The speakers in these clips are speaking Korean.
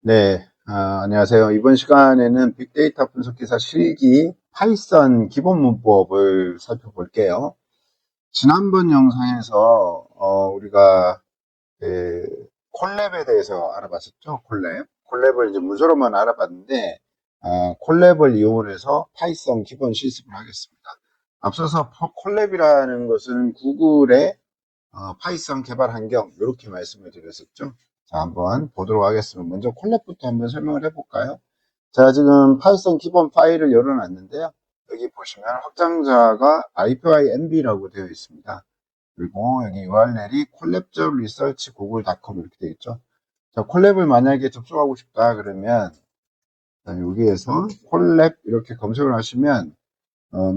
네, 안녕하세요. 이번 시간에는 빅데이터 분석기사 실기 파이썬 기본 문법을 살펴볼게요. 지난번 영상에서 우리가 콜랩에 대해서 알아봤었죠. 콜랩을 이제 문서로만 알아봤는데 콜랩을 이용해서 파이썬 기본 실습을 하겠습니다. 앞서서 콜랩이라는 것은 구글의 파이썬 개발 환경 이렇게 말씀을 드렸었죠. 자, 한번 보도록 하겠습니다. 먼저 콜랩부터 한번 설명을 해볼까요? 제가 지금 파이썬 기본 파일을 열어놨는데요. 여기 보시면 확장자가 IPYNB라고 되어 있습니다. 그리고 여기 URL이 collab.research.google.com 이렇게 되어 있죠. 자, 콜랩을 만약에 접속하고 싶다 그러면 여기에서 콜랩 이렇게 검색을 하시면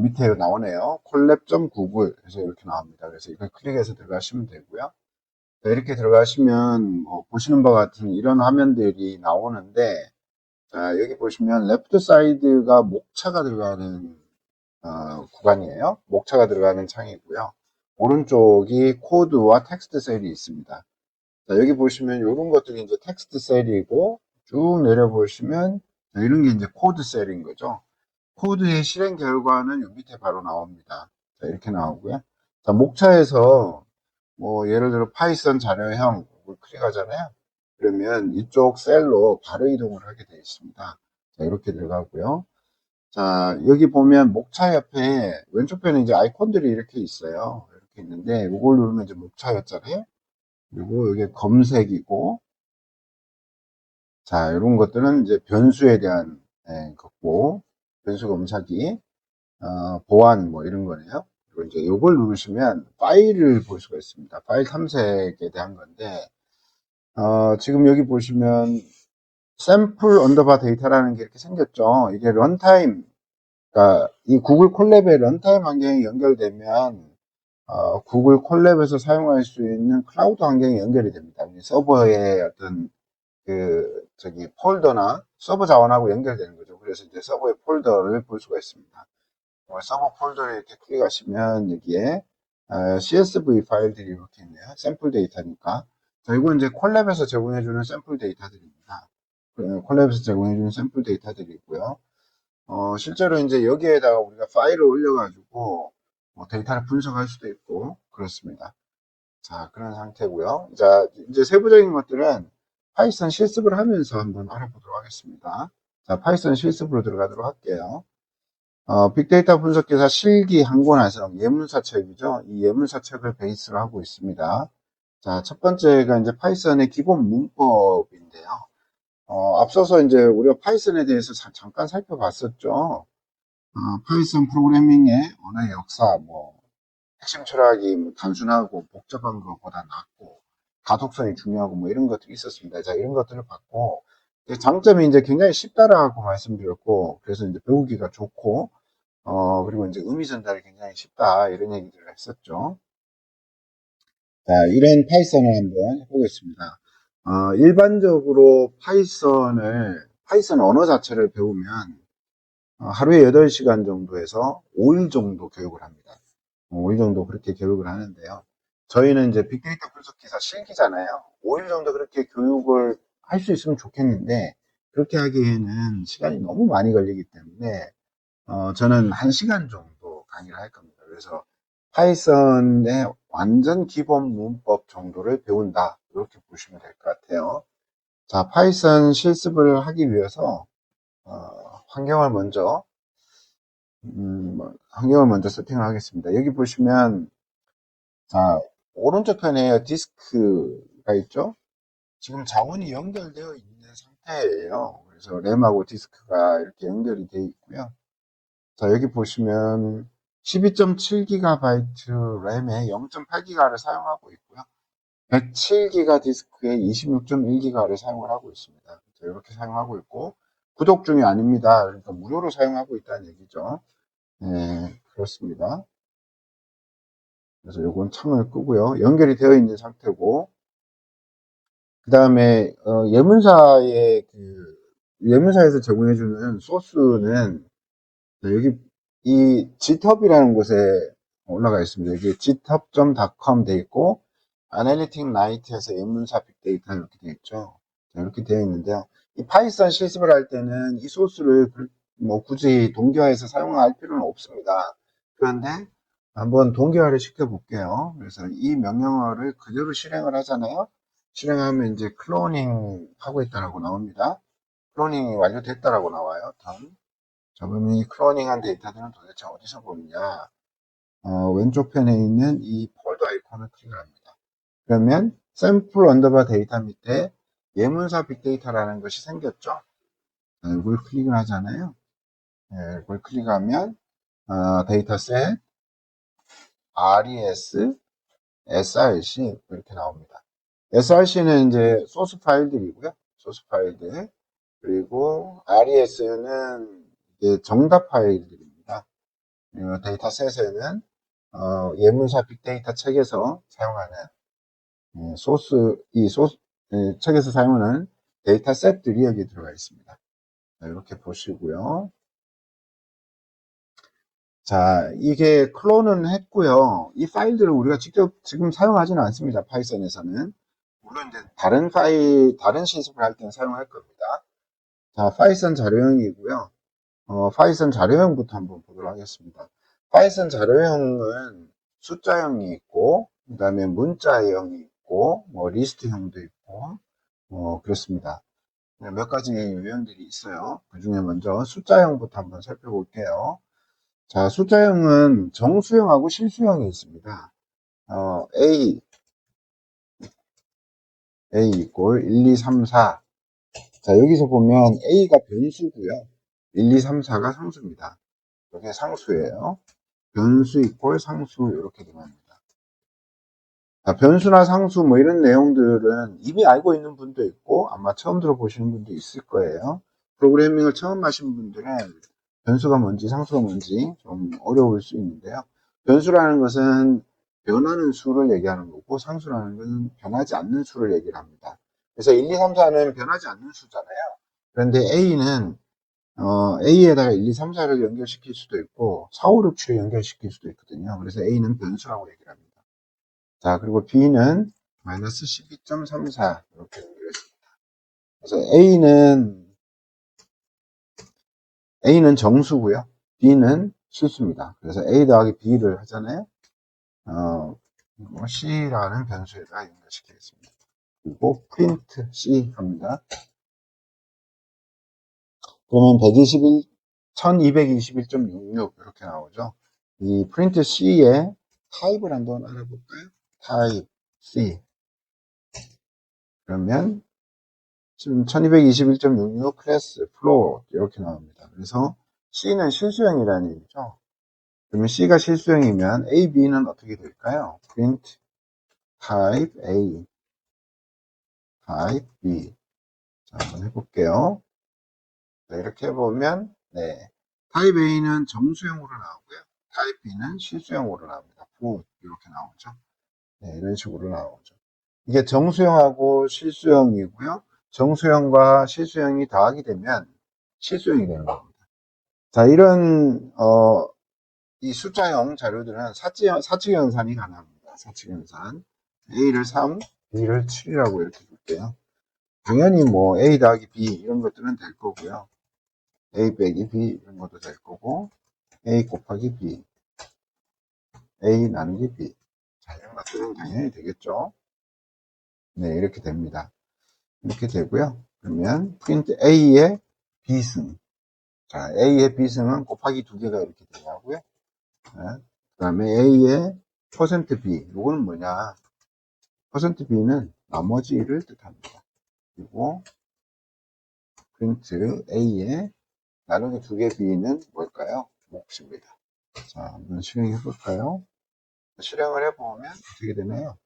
밑에 나오네요. collab.google 해서 이렇게 나옵니다. 그래서 이걸 클릭해서 들어가시면 되고요. 자, 이렇게 들어가시면 보시는 바와 같은 이런 화면들이 나오는데, 자, 여기 보시면 레프트 사이드가 목차가 들어가는 구간이에요. 목차가 들어가는 창이고요. 오른쪽이 코드와 텍스트 셀이 있습니다. 자, 여기 보시면 이런 것들이 이제 텍스트 셀이고 쭉 내려보시면 이런 게 이제 코드 셀인 거죠. 코드의 실행 결과는 요 밑에 바로 나옵니다. 자, 이렇게 나오고요. 자, 목차에서 뭐 예를 들어 파이썬 자료형 클릭하잖아요. 그러면 이쪽 셀로 바로 이동을 하게 되어 있습니다. 자, 이렇게 들어가고요. 자, 여기 보면 목차 옆에 왼쪽 편에 이제 아이콘들이 이렇게 있어요. 이렇게 있는데 이걸 누르면 이제 목차였잖아요. 그리고 이게 검색이고, 자, 이런 것들은 이제 변수에 대한 거고, 변수 검사기, 보안 뭐 이런 거네요. 그리고 이제 이걸 누르시면 파일을 볼 수가 있습니다. 파일 탐색에 대한 건데, 지금 여기 보시면 샘플 언더바 데이터라는 게 이렇게 생겼죠. 이게 런타임, 그러니까 이 구글 콜랩의 런타임 환경이 연결되면 구글 콜랩에서 사용할 수 있는 클라우드 환경이 연결이 됩니다. 서버의 어떤 저기 폴더나 서버 자원하고 연결되는 거죠. 그래서 이제 서버의 폴더를 볼 수가 있습니다. 서버 폴더를 이렇게 클릭하시면 여기에 CSV 파일들이 이렇게 있네요. 샘플 데이터니까. 자, 이건 이제 콜랩에서 제공해주는 샘플 데이터들입니다. 콜랩에서 제공해주는 샘플 데이터들이고요. 실제로 이제 여기에다가 우리가 파일을 올려가지고 뭐 데이터를 분석할 수도 있고 그렇습니다. 자, 그런 상태고요. 자, 이제 세부적인 것들은 파이썬 실습을 하면서 한번 알아보도록 하겠습니다. 자, 파이썬 실습으로 들어가도록 할게요. 빅데이터 분석기사 실기 한 권 완성 예문사책이죠. 이 예문사책을 베이스로 하고 있습니다. 자, 첫 번째가 이제 파이썬의 기본 문법인데요. 앞서서 이제 우리가 파이썬에 대해서 잠깐 살펴봤었죠. 파이썬 프로그래밍의 언어의 역사, 뭐, 핵심 철학이 뭐 단순하고 복잡한 것보다 낫고, 가독성이 중요하고 뭐 이런 것들이 있었습니다. 자, 이런 것들을 봤고, 장점이 이제 굉장히 쉽다라고 말씀드렸고, 그래서 이제 배우기가 좋고, 그리고 이제 의미 전달이 굉장히 쉽다, 이런 얘기들을 했었죠. 자, 이런 파이썬을 한번 해보겠습니다. 일반적으로 파이썬 언어 자체를 배우면 하루에 8시간 정도에서 5일 정도 교육을 합니다. 5일 정도 그렇게 교육을 하는데요. 저희는 이제 빅데이터 분석 기사 실기잖아요. 5일 정도 그렇게 교육을 할 수 있으면 좋겠는데, 그렇게 하기에는 시간이 너무 많이 걸리기 때문에, 저는 1시간 정도 강의를 할 겁니다. 그래서 파이썬의 완전 기본 문법 정도를 배운다. 이렇게 보시면 될 것 같아요. 자, 파이썬 실습을 하기 위해서, 환경을 먼저 환경을 먼저 세팅을 하겠습니다. 여기 보시면, 자, 오른쪽 편에 디스크가 있죠? 지금 자원이 연결되어 있는 상태예요. 그래서 램하고 디스크가 이렇게 연결이 되어 있고요. 자, 여기 보시면 12.7GB 램에 0.8GB를 사용하고 있고요. 107GB 디스크에 26.1GB를 사용을 하고 있습니다. 자, 이렇게 사용하고 있고, 구독 중이 아닙니다. 그러니까 무료로 사용하고 있다는 얘기죠. 네, 그렇습니다. 그래서 요건 창을 끄고요. 연결이 되어 있는 상태고, 그 다음에, 예문사에서 제공해주는 소스는, 여기, 이 GitHub이라는 곳에 올라가 있습니다. 여기 github.com 돼 있고, 아날리틱 라이트에서 예문사 빅데이터 이렇게 돼 있죠. 자, 이렇게 되어 있는데요. 이 파이썬 실습을 할 때는 이 소스를 뭐 굳이 동기화해서 사용할 필요는 없습니다. 그런데 한번 동기화를 시켜 볼게요. 그래서 이 명령어를 그대로 실행을 하잖아요. 실행하면 이제 클로닝 하고 있다라고 나옵니다. 클로닝이 완료됐다라고 나와요. 다음. 자, 그러면 이 클로닝한 데이터들은 도대체 어디서 보느냐? 왼쪽 편에 있는 이 폴더 아이콘을 클릭을 합니다. 그러면 샘플 언더바 데이터 밑에 예문사 빅데이터라는 것이 생겼죠. 이걸 클릭을 하잖아요. 이걸 클릭하면 데이터셋, RES, SRC 이렇게 나옵니다. SRC는 이제 소스 파일들이고요. 소스 파일들. 그리고 RES는 정답 파일들입니다. 그리고 데이터셋에는 예문사 빅데이터 책에서 사용하는 소스 책에서 사용하는 데이터셋들이 여기 들어가 있습니다. 자, 이렇게 보시고요. 자, 이게 클론은 했고요. 이 파일들을 우리가 직접 지금 사용하지는 않습니다. 파이썬에서는. 물론 이제 다른 파일, 다른 실습을 할 때는 사용할 겁니다. 자, 파이썬 자료형이고요. 파이썬 자료형부터 한번 보도록 하겠습니다. 파이썬 자료형은 숫자형이 있고, 그 다음에 문자형이 있고, 뭐 리스트형도 있고, 그렇습니다. 몇 가지 유형들이 있어요. 그 중에 먼저 숫자형부터 한번 살펴볼게요. 자, 숫자형은 정수형하고 실수형이 있습니다. A 이꼴 1, 2, 3, 4. 자, 여기서 보면 A가 변수고요. 1, 2, 3, 4가 상수입니다. 이게 상수예요. 변수 이꼴 상수 이렇게 됩니다. 자, 변수나 상수 뭐 이런 내용들은 이미 알고 있는 분도 있고 아마 처음 들어보시는 분도 있을 거예요. 프로그래밍을 처음 하신 분들은 변수가 뭔지 상수가 뭔지 좀 어려울 수 있는데요. 변수라는 것은 변하는 수를 얘기하는 거고 상수라는 것은 변하지 않는 수를 얘기를 합니다. 그래서 1, 2, 3, 4는 변하지 않는 수잖아요. 그런데 A는 A에다가 1, 2, 3, 4를 연결시킬 수도 있고 4, 5, 6, 7을 연결시킬 수도 있거든요. 그래서 A는 변수라고 얘기를 합니다. 자, 그리고 B는 마이너스 12.34 이렇게 연결했습니다. 그래서 A는 정수고요. B는 실수입니다. 그래서 A 더하기 B를 하잖아요. C라는 변수에다 연결시키겠습니다. 그리고 print C 합니다. 그러면 1221.66 이렇게 나오죠. 이 print C의 타입을 한번 알아볼까요? 타입 C. 그러면 지금 1221.66 클래스 플로어 이렇게 나옵니다. 그래서 C는 실수형이라는 얘기죠. 그러면 C가 실수형이면 A, B는 어떻게 될까요? print type A, type B. 자, 한번 해볼게요. 자, 이렇게 해보면 네, type A는 정수형으로 나오고요. type B는 실수형으로 나옵니다. float 이렇게 나오죠. 네, 이런 식으로 나오죠. 이게 정수형하고 실수형이고요. 정수형과 실수형이 더하게 되면 실수형이 되는 겁니다. 자, 이 숫자형 자료들은 사칙 연산이 가능합니다. 사칙 연산. A를 3, B를 7이라고 이렇게 볼게요. 당연히 뭐 A 더하기 B 이런 것들은 될 거고요. A 빼기 B 이런 것도 될 거고, A 곱하기 B, A 나누기 B. 자, 이런 것들은 당연히 되겠죠. 네, 이렇게 됩니다. 이렇게 되고요. 그러면 프린트 A의 B승. 자, A의 B승은 곱하기 두 개가 이렇게 되냐고요. 네. 그 다음에 A의 %B. 이거는 뭐냐. %B는 나머지를 뜻합니다. 그리고 프린트 A의 나누기 두 개 B는 뭘까요? 몫입니다. 자, 한번 실행해 볼까요? 실행을 해보면 어떻게 되나요?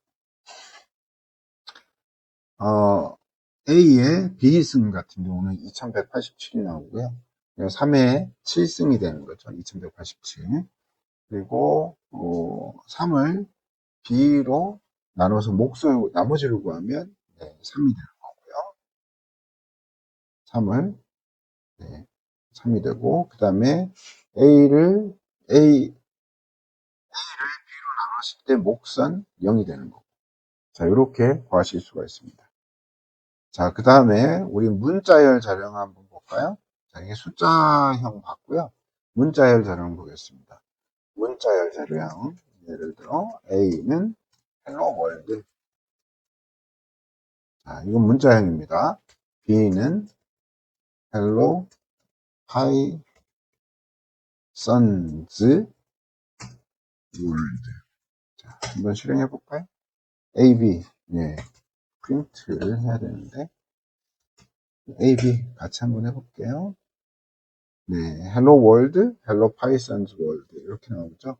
A의 B승 같은 경우는 2187이 나오고요. 3의 7승이 되는 거죠. 2187. 그리고 3을 B로 나눠서 몫을 나머지를 구하면 네, 3이 되는 거고요. 3을 네, 3이 되고 그 다음에 A를 나눴을 때 몫은 0이 되는 거고. 자, 이렇게 구하실 수가 있습니다. 자, 그 다음에 우리 문자열 자령 한번 볼까요? 자, 이게 숫자형 봤고요. 문자열 자령 보겠습니다. 문자열 자령. 예를 들어, A는 헬로 월드. 자, 이건 문자형입니다. B는 헬로 파이 선즈 월드. 자, 한번 실행해 볼까요? A, B. 네, 프린트를 해야 되는데, A, B 같이 한번 해볼게요. 네, 헬로 월드, 헬로 파이썬즈 월드 이렇게 나오죠.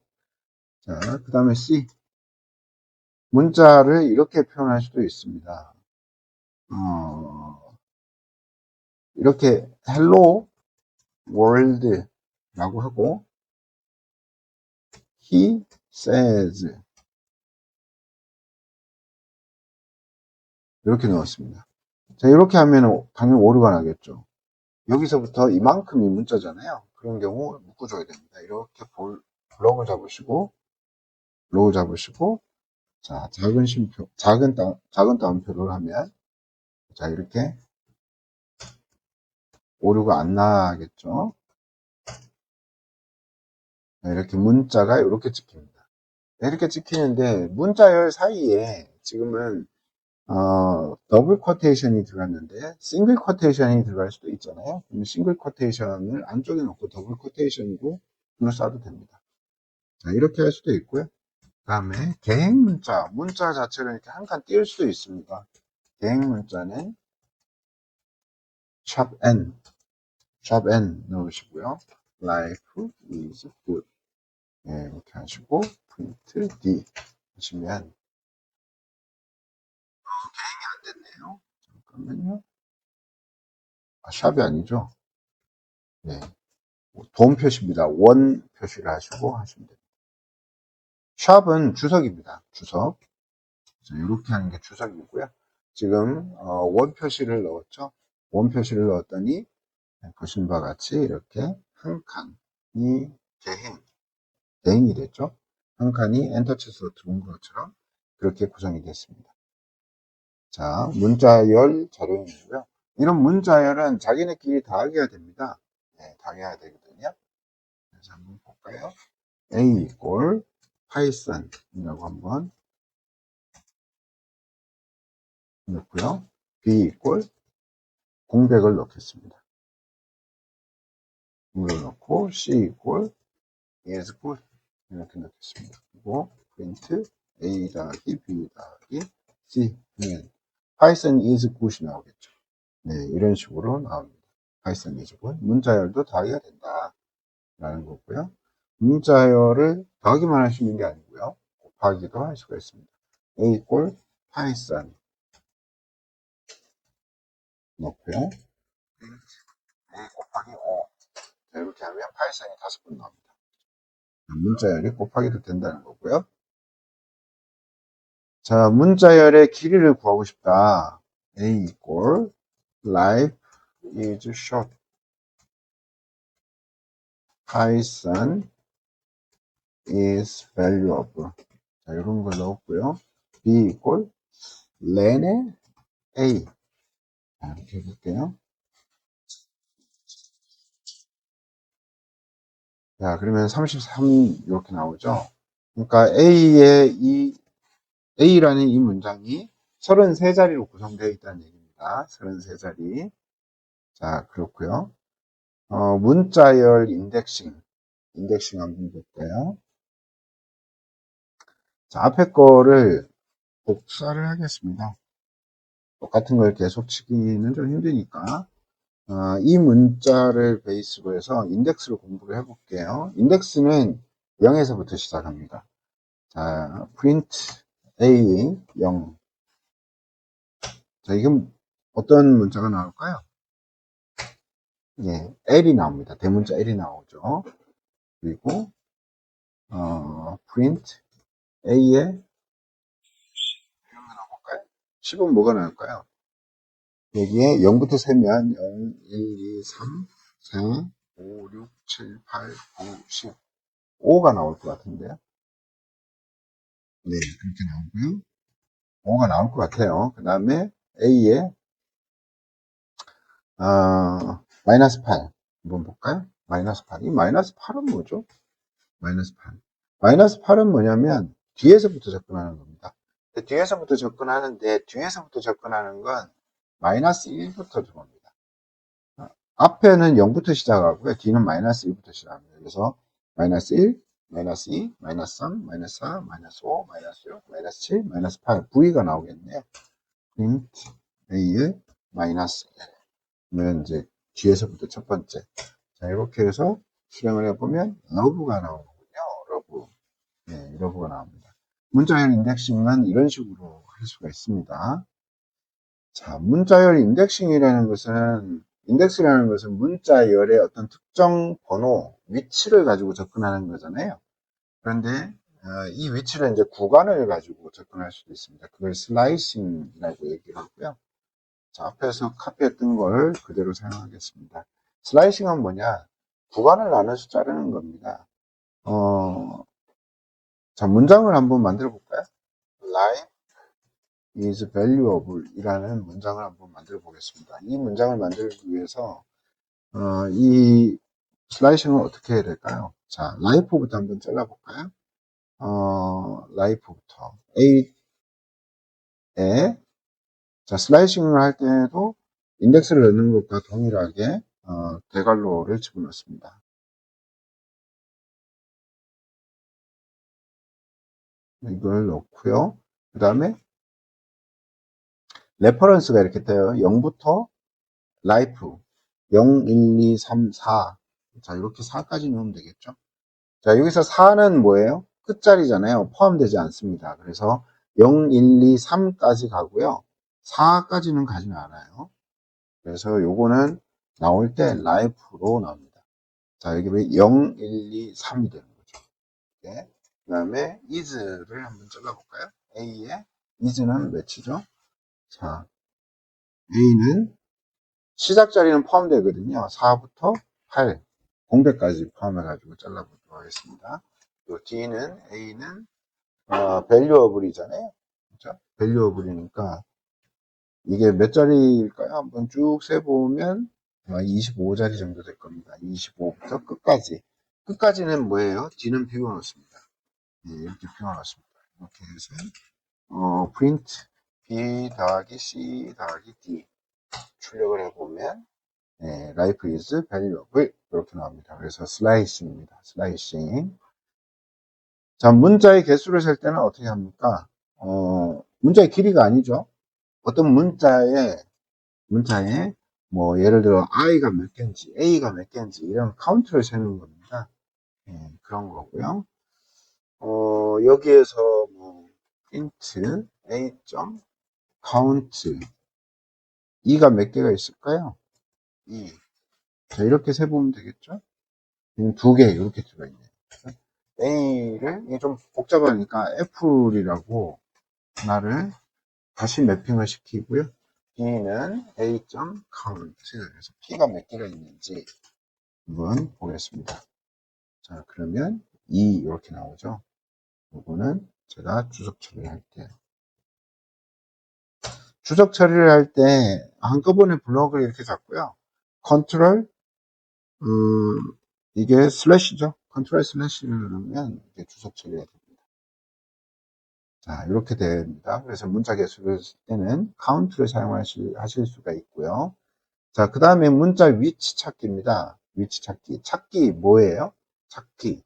자, 그 다음에 C. 문자를 이렇게 표현할 수도 있습니다. 이렇게 헬로 월드라고 하고 he says 이렇게 넣었습니다. 자, 이렇게 하면 당연히 오류가 나겠죠. 여기서부터 이만큼이 문자잖아요. 그런 경우 묶어줘야 됩니다. 이렇게 블럭을 잡으시고 로우 잡으시고 자, 작은 쉼표, 작은 따옴표를 하면 자, 이렇게 오류가 안 나겠죠. 이렇게 문자가 이렇게 찍힙니다. 이렇게 찍히는데 문자열 사이에 지금은 더블 쿼테이션이 들어갔는데 싱글 쿼테이션이 들어갈 수도 있잖아요. 그러면 싱글 쿼테이션을 안쪽에 놓고 더블 쿼테이션으로 둘러싸도 됩니다. 자, 이렇게 할 수도 있고요. 그 다음에 개행 문자 자체를 이렇게 한 칸 띄울 수도 있습니다. 개행 문자는 샵 N 넣으시고요. Life is good. 네, 이렇게 하시고 print D 하시면 안 됐네요. 잠깐만요. 샵이 아니죠. 네, 돈 표시입니다. 원 표시를 하시고 하시면 됩니다. 샵은 주석입니다. 주석. 자, 이렇게 하는 게 주석이고요. 지금 원 표시를 넣었죠. 원 표시를 넣었더니 보신 바와 같이 이렇게 한 칸이 대행이 됐죠. 한 칸이 엔터치에서 들어온 것처럼 그렇게 구성이 됐습니다. 자, 문자열 자료이고요. 이런 문자열은 자기네끼리 다 해야 됩니다. 네, 다 해야 되거든요. 그래서 한번 볼까요? A 이꼴 파이썬이라고 한번 넣고요. B 이꼴 공백을 넣겠습니다. 이걸 넣고 C 이꼴 is good 이렇게 넣겠습니다. 그리고 print A 더하기 B 더하기 C 는 파이썬 is good이 나오겠죠. 네, 이런 식으로 나옵니다. 파이썬 is good. 문자열도 더하기가 된다. 라는 거고요. 문자열을 더하기만 할 수 있는 게 아니고요. 곱하기도 할 수가 있습니다. A 이꼴 파이썬 넣고요. A 곱하기 5. 자, 이렇게 하면 파이썬이 5번 나옵니다. 문자열이 곱하기도 된다는 거고요. 자, 문자열의 길이를 구하고 싶다. A 이꼴 life is short. Python is valuable. 자, 이런 걸 넣었고요. B 이꼴 len의 A. 자, 이렇게 해볼게요. 자, 그러면 33 이렇게 나오죠. 그러니까 A라는 이 문장이 33자리로 구성되어 있다는 얘기입니다. 33자리. 자, 그렇고요. 문자열 인덱싱 한번 볼까요? 자, 앞에 거를 복사를 하겠습니다. 똑같은 걸 계속 치기는 좀 힘드니까. 이 문자를 베이스로 해서 인덱스를 공부를 해볼게요. 인덱스는 0에서부터 시작합니다. 자, print A 0. 자, 이건 어떤 문자가 나올까요? 예, L이 나옵니다. 대문자 L이 나오죠. 그리고 print A에 10은 뭐가 나올까요? 여기에 0부터 세면 0, 1, 2, 3, 4, 5, 6, 7, 8, 9, 10. 5가 나올 것 같은데요. 네, 그렇게 나오고요. 5가 나올 것 같아요. 그 다음에 A에 마이너스 8. 한번 볼까요? 마이너스 8. 이 마이너스 8은 뭐죠? 마이너스 8. 마이너스 8은 뭐냐면 뒤에서부터 접근하는 겁니다. 뒤에서부터 접근하는데 뒤에서부터 접근하는 건 마이너스 1부터 들어옵니다. 앞에는 0부터 시작하고요. 뒤는 마이너스 1부터 시작합니다. 그래서 마이너스 1, 마이너스 2, 마이너스 3, 마이너스 4, 마이너스 5, 마이너스 6, 마이너스 7, 마이너스 8. V가 나오겠네요. print A의 마이너스 1. 그러면 이제 뒤에서부터 첫 번째. 자, 이렇게 해서 실행을 해보면 러브가 나오는군요. 러브. 네, 러브가 나옵니다. 문자열 인덱싱은 이런 식으로 할 수가 있습니다. 자, 문자열 인덱스라는 것은 문자열의 어떤 특정 번호, 위치를 가지고 접근하는 거잖아요. 그런데 이 위치를 이제 구간을 가지고 접근할 수도 있습니다. 그걸 슬라이싱이라고 얘기를 하고요. 자, 앞에서 카피했던 걸 그대로 사용하겠습니다. 슬라이싱은 뭐냐? 구간을 나눠서 자르는 겁니다. 자, 문장을 한번 만들어 볼까요? Life is valuable 이라는 문장을 한번 만들어 보겠습니다. 이 문장을 만들기 위해서 이 슬라이싱을 어떻게 해야 될까요? 자, life부터 한번 잘라볼까요? life부터 A에 자, 슬라이싱을 할 때도 인덱스를 넣는 것과 동일하게 대괄호를 집어넣습니다. 이걸 넣고요. 그 다음에 레퍼런스가 이렇게 떠요. 0부터 라이프 0, 1, 2, 3, 4. 자, 이렇게 4까지 넣으면 되겠죠. 자, 여기서 4는 뭐예요? 끝자리잖아요. 포함되지 않습니다. 그래서 0, 1, 2, 3까지 가고요. 4까지는 가지 않아요. 그래서 요거는 나올 때 라이프로 나옵니다. 자, 여기 왜 0, 1, 2, 3이 되는 거죠. 네. 그 다음에 is를 한번 잘라볼까요? A에 is는 몇이죠? 자, A는 시작 자리는 포함되거든요. 4부터 8, 공백까지 포함해가지고 잘라보도록 하겠습니다. 또 D는, A는, valuable이잖아요. 그죠? valuable이니까 이게 몇 자리일까요? 한번 쭉 세보면 25자리 정도 될 겁니다. 25부터 끝까지. 끝까지는 뭐예요? D는 비워놓습니다. 네, 이렇게 비워놓습니다. 이렇게 해서, print B 더하기 C 더하기 D 출력을 해보면 네, life is valuable 이렇게 나옵니다. 그래서 슬라이싱입니다. 슬라이싱. 자, 문자의 개수를 셀 때는 어떻게 합니까? 문자의 길이가 아니죠. 어떤 문자에 뭐 예를 들어 i가 몇 개인지 a가 몇 개인지 이런 카운트를 세는 겁니다. 그런 거고요. 여기에서 뭐 int a. count 2가 몇 개가 있을까요? 2. 자, 이렇게 세보면 되겠죠? 두 개 이렇게 들어있네요. A를 이게 좀 복잡하니까 F이라고 하나를 다시 매핑을 시키고요. B는 A.count 그래서 P가 몇 개가 있는지 한번 보겠습니다. 자, 그러면 2 이렇게 나오죠. 이거는 제가 주석 처리를 할게요. 주석 처리를 할 때 한꺼번에 블록을 이렇게 잡고요. 컨트롤 이게 슬래시죠. 컨트롤 슬래시를 누르면 이게 주석 처리가 됩니다. 자, 이렇게 됩니다. 그래서 문자 개수를 쓸 때는 카운트를 사용하실 수가 있고요. 자, 그 다음에 문자 위치 찾기입니다. 위치 찾기. 찾기 뭐예요? 찾기.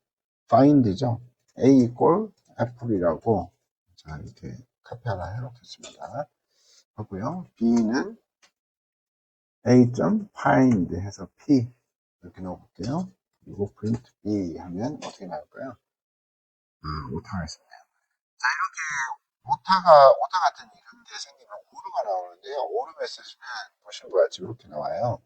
find죠. A equal F이라고. 자, 이렇게 카피 하나 해놓겠습니다. 하고요. B는 A.find 해서 P. 이렇게 넣어볼게요. 그리고 print B 하면 어떻게 나올까요? 오타가 있습니다. 자, 이렇게 오타 같은 이런 데 생기면 오류가 나오는데요. 오류 메시지는 보신 것 같이 이렇게 나와요.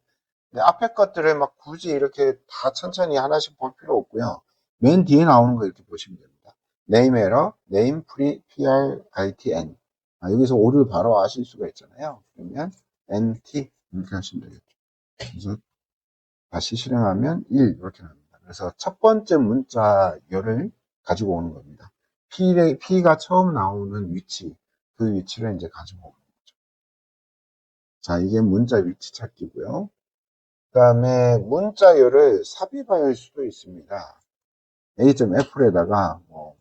근데 앞에 것들을 막 굳이 이렇게 다 천천히 하나씩 볼 필요 없고요. 맨 뒤에 나오는 거 이렇게 보시면 됩니다. name error, name PRITN. 여기서 오류를 바로 아실 수가 있잖아요. 그러면 NT 이렇게 하시면 되겠죠. 그래서 다시 실행하면 1 이렇게 나옵니다. 그래서 첫 번째 문자열을 가지고 오는 겁니다. P가 처음 나오는 위치, 그 위치를 이제 가지고 오는 거죠. 자, 이게 문자 위치 찾기고요. 그 다음에 문자열을 삽입할 수도 있습니다. A.F에다가 뭐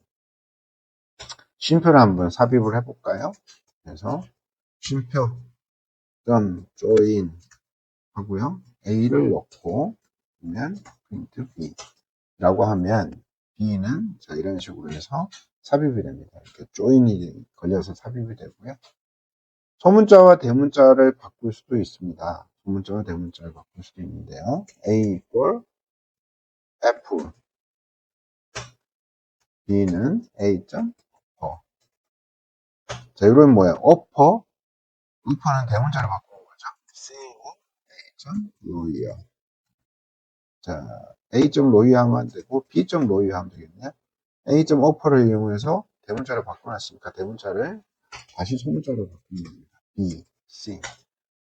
쉼표를 한번 삽입을 해볼까요? 그래서 쉼표 join 하고요. A를 넣고 그러면 print B 라고 하면 B는 자 이런 식으로 해서 삽입이 됩니다. 이렇게 join이 걸려서 삽입이 되고요. 소문자와 대문자를 바꿀 수도 있습니다. 소문자와 대문자를 바꿀 수도 있는데요. A equal F B는 A.O. 자, 이건 뭐예요? 어퍼는 대문자를 바꾸는 거죠. C는 A.로이어. 자, A.로이어 하면 안 되고 B.로이어 하면 되겠네요. A.어퍼를 이용해서 대문자를 바꿔놨으니까 대문자를 다시 소문자로 바꾸는 겁니다. B, C.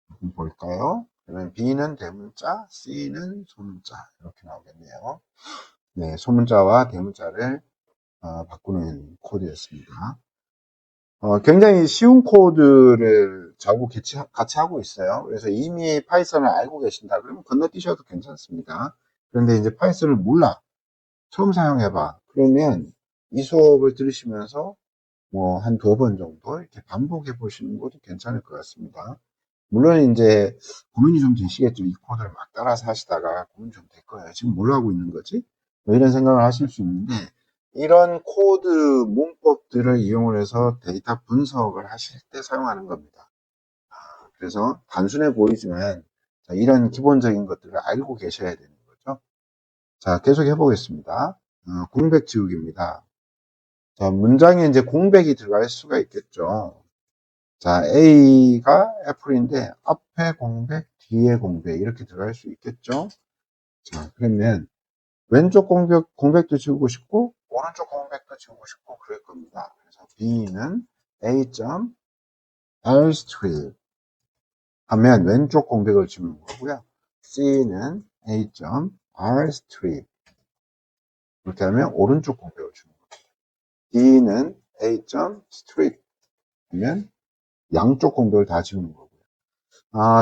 한번 볼까요? 그러면 B는 대문자, C는 소문자. 이렇게 나오겠네요. 네, 소문자와 대문자를 바꾸는 코드였습니다. 굉장히 쉬운 코드를 저하고 같이 하고 있어요. 그래서 이미 파이썬을 알고 계신다. 그러면 건너뛰셔도 괜찮습니다. 그런데 이제 파이썬을 몰라. 처음 사용해봐. 그러면 이 수업을 들으시면서 뭐 한 2번 정도 이렇게 반복해 보시는 것도 괜찮을 것 같습니다. 물론 이제 고민이 좀 되시겠죠. 이 코드를 막 따라서 하시다가 고민 좀 될 거예요. 지금 뭘 하고 있는 거지? 뭐 이런 생각을 하실 수 있는데 이런 코드 문법들을 이용을 해서 데이터 분석을 하실 때 사용하는 겁니다. 그래서 단순해 보이지만 자, 이런 기본적인 것들을 알고 계셔야 되는 거죠. 자, 계속 해보겠습니다. 공백 지우기입니다. 자, 문장에 이제 공백이 들어갈 수가 있겠죠. 자, A가 애플인데 앞에 공백, 뒤에 공백 이렇게 들어갈 수 있겠죠. 자, 그러면 왼쪽 공백도 지우고 싶고 오른쪽 공백도 지우고 싶고 그럴 겁니다. 그래서 B는 A.R 하면 왼쪽 공백을 지우는 거고요. C는 A.R 이렇게 하면 오른쪽 공백을 지우는 거고요. D는 A.strip 하면 양쪽 공백을 다 지우는 거고요.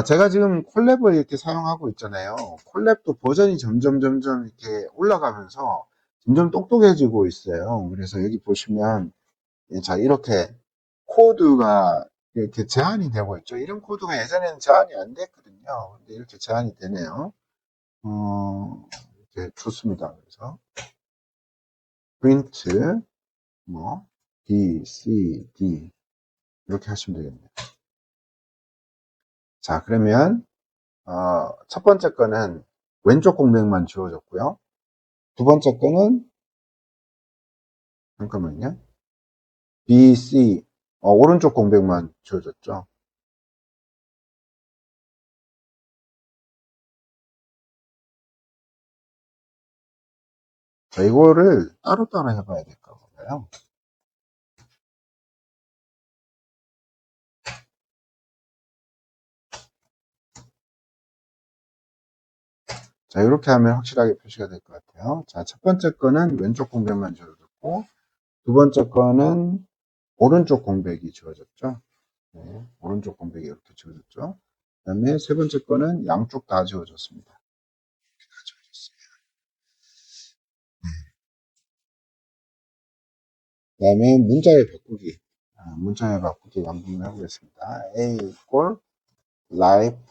제가 지금 콜랩을 이렇게 사용하고 있잖아요. 콜랩도 버전이 점점 이렇게 올라가면서 점점 똑똑해지고 있어요. 그래서 여기 보시면, 자, 이렇게 코드가 이렇게 제한이 되고 있죠. 이런 코드가 예전에는 제한이 안 됐거든요. 근데 이렇게 제한이 되네요. 이렇게 좋습니다. 그래서 print, 뭐, B, C, D 이렇게 하시면 되겠네요. 자, 그러면 첫 번째 거는 왼쪽 공백만 지워졌고요. 두 번째 거는 잠깐만요. B, C 오른쪽 공백만 지워졌죠. 자, 이거를 따로따로 해봐야 될까 봐요. 자, 이렇게 하면 확실하게 표시가 될 것 같아요. 자, 첫 번째 거는 왼쪽 공백만 지워졌고, 두 번째 거는 오른쪽 공백이 지워졌죠. 네, 오른쪽 공백이 이렇게 지워졌죠. 그 다음에 세 번째 거는 양쪽 다 지워졌습니다. 다 지워졌어요. 그 다음에 문자의 바꾸기. 문자의 바꾸기 한번 해보겠습니다. A equal life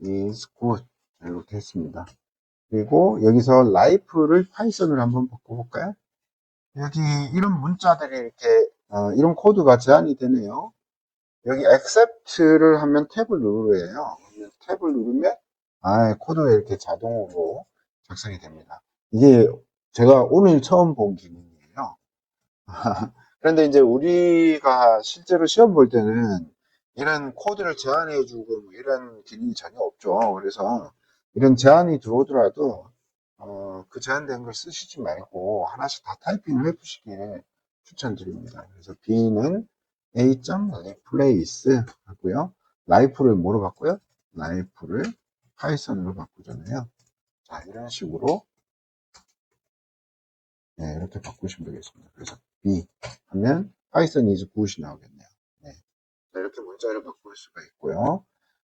is good. 이렇게 했습니다. 그리고 여기서 life를 파이썬으로 한번 바꿔볼까요? 여기 이런 문자들이 이렇게 이런 코드가 제한이 되네요. 여기 accept를 하면 탭을 누르래요. 탭을 누르면 코드가 이렇게 자동으로 작성이 됩니다. 이게 제가 오늘 처음 본 기능이에요. 그런데 이제 우리가 실제로 시험 볼 때는 이런 코드를 제한해주고 뭐 이런 기능이 전혀 없죠. 그래서 이런 제한이 들어오더라도 그 제한된 걸 쓰시지 말고 하나씩 다 타이핑을 해보시길 추천드립니다. 그래서 B는 A.replace 하고요. life를 뭐로 바꿔요? life를 파이썬으로 바꾸잖아요. 자, 이런 식으로 네, 이렇게 바꾸시면 되겠습니다. 그래서 B 하면 파이썬 is good이 나오겠네요. 네. 자, 이렇게 문자열을 바꿀 수가 있고요.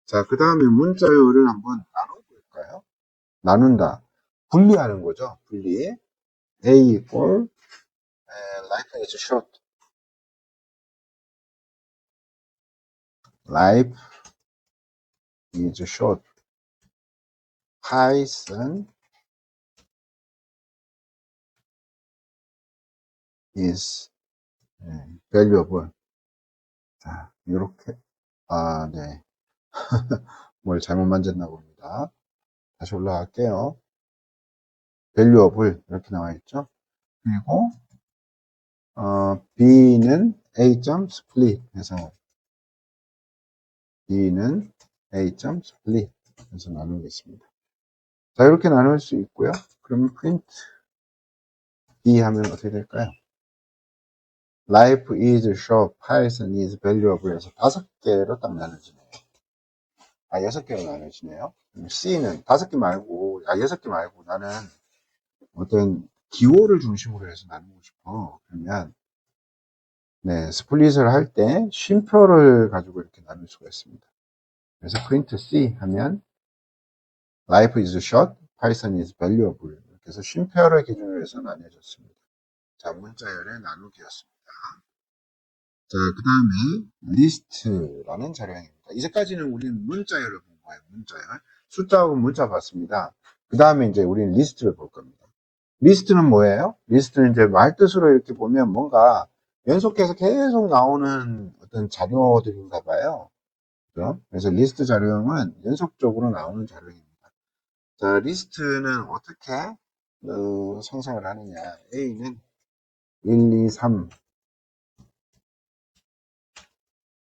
자, 그 다음에 문자열을 한번 나눠볼까요? 나눈다. 분리하는 거죠. 분리. A equal life is short. life is short. Python is valuable. 자, 이렇게. 아, 네. 뭘 잘못 만졌나 봅니다. 다시 올라갈게요. valuable 이렇게 나와 있죠. 그리고 B는 A.split 해서 B는 A.split 해서 나누겠습니다. 자, 이렇게 나눌 수 있고요. 그러면 print B 하면 어떻게 될까요? Life is short, Python is valuable 해서 5개로 딱 나눠지네요. 아, 6개로 나눠지네요. C는 5개 말고, 6개 말고 나는 어떤 기호를 중심으로 해서 나누고 싶어. 그러면, 네, 스플릿을 할 때 쉼표를 가지고 이렇게 나눌 수가 있습니다. 그래서 print C 하면 Life is short, Python is valuable. 이렇게 해서 쉼표를 기준으로 해서 나뉘어졌습니다. 자, 문자열의 나누기였습니다. 자, 그 다음에 리스트라는 자료형입니다. 이제까지는 우리는 문자열을 본 거예요. 문자열. 숫자하고 문자 봤습니다. 그 다음에 이제 우리는 리스트를 볼 겁니다. 리스트는 뭐예요? 리스트는 이제 말뜻으로 이렇게 보면 뭔가 연속해서 계속 나오는 어떤 자료들인가 봐요. 그죠? 그래서 리스트 자료형은 연속적으로 나오는 자료입니다. 자, 리스트는 어떻게 생성을 하느냐. A는 1, 2, 3,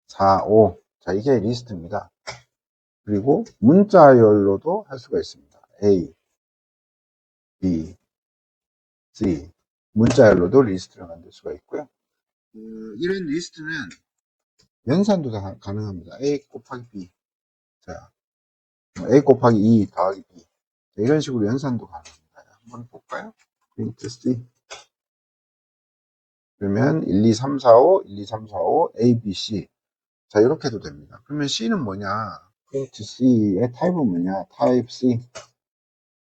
4, 5. 자, 이게 리스트입니다. 그리고 문자열로도 할 수가 있습니다. A, B, C. 문자열로도 리스트를 만들 수가 있고요. 이런 리스트는 연산도 다 가능합니다. A 곱하기 B. 자, A 곱하기 2 더하기 B. 자, 이런 식으로 연산도 가능합니다. 한번 볼까요? print C. 그러면 1, 2, 3, 4, 5, 1, 2, 3, 4, 5, A, B, C. 자, 이렇게 해도 됩니다. 그러면 C는 뭐냐? print C의 타입은 뭐냐? 타입 C.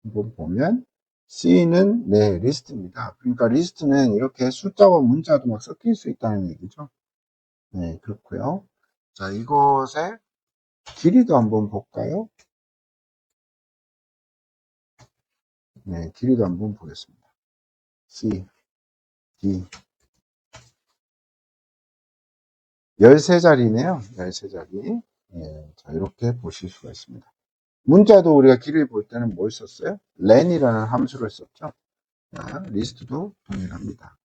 한번 보면 C는 네, 리스트입니다. 그러니까 리스트는 이렇게 숫자와 문자도 막 섞일 수 있다는 얘기죠. 네, 그렇고요. 자, 이것의 길이도 한번 볼까요? 네, 길이도 한번 보겠습니다. C, D. 13자리네요. 13자리. 네, 자, 이렇게 보실 수가 있습니다. 문자도 우리가 길이를 볼 때는 뭘 썼어요? len이라는 함수를 썼죠. 자, 리스트도 동일합니다.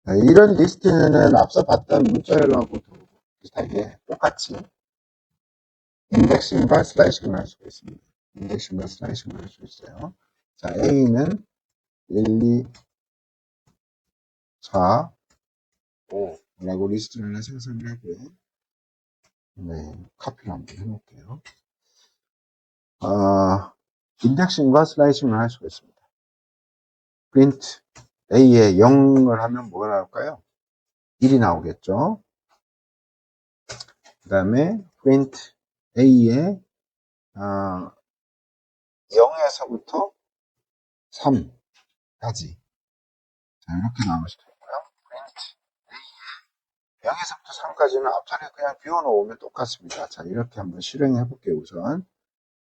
자, 이런 리스트는 앞서 봤던 문자열하고 비슷하게 똑같이 인덱싱과 슬라이싱을 할 수가 있습니다. 인덱싱과 슬라이싱을 할 수 있어요. 자, A는 1, 2, 4, 5 라고 리스트를 하나 생성을 하고요. 네, 카피를 한번 해놓을게요. 인덱싱과 슬라이싱을 할 수가 있습니다. print A에 0을 하면 뭐가 나올까요? 1이 나오겠죠. 그 다음에 print A에 0에서부터 3까지. 자, 이렇게 나올 수도 있고요. print 0에서부터 3까지는 앞자리에 그냥 비워놓으면 똑같습니다. 자, 이렇게 한번 실행해 볼게요, 우선.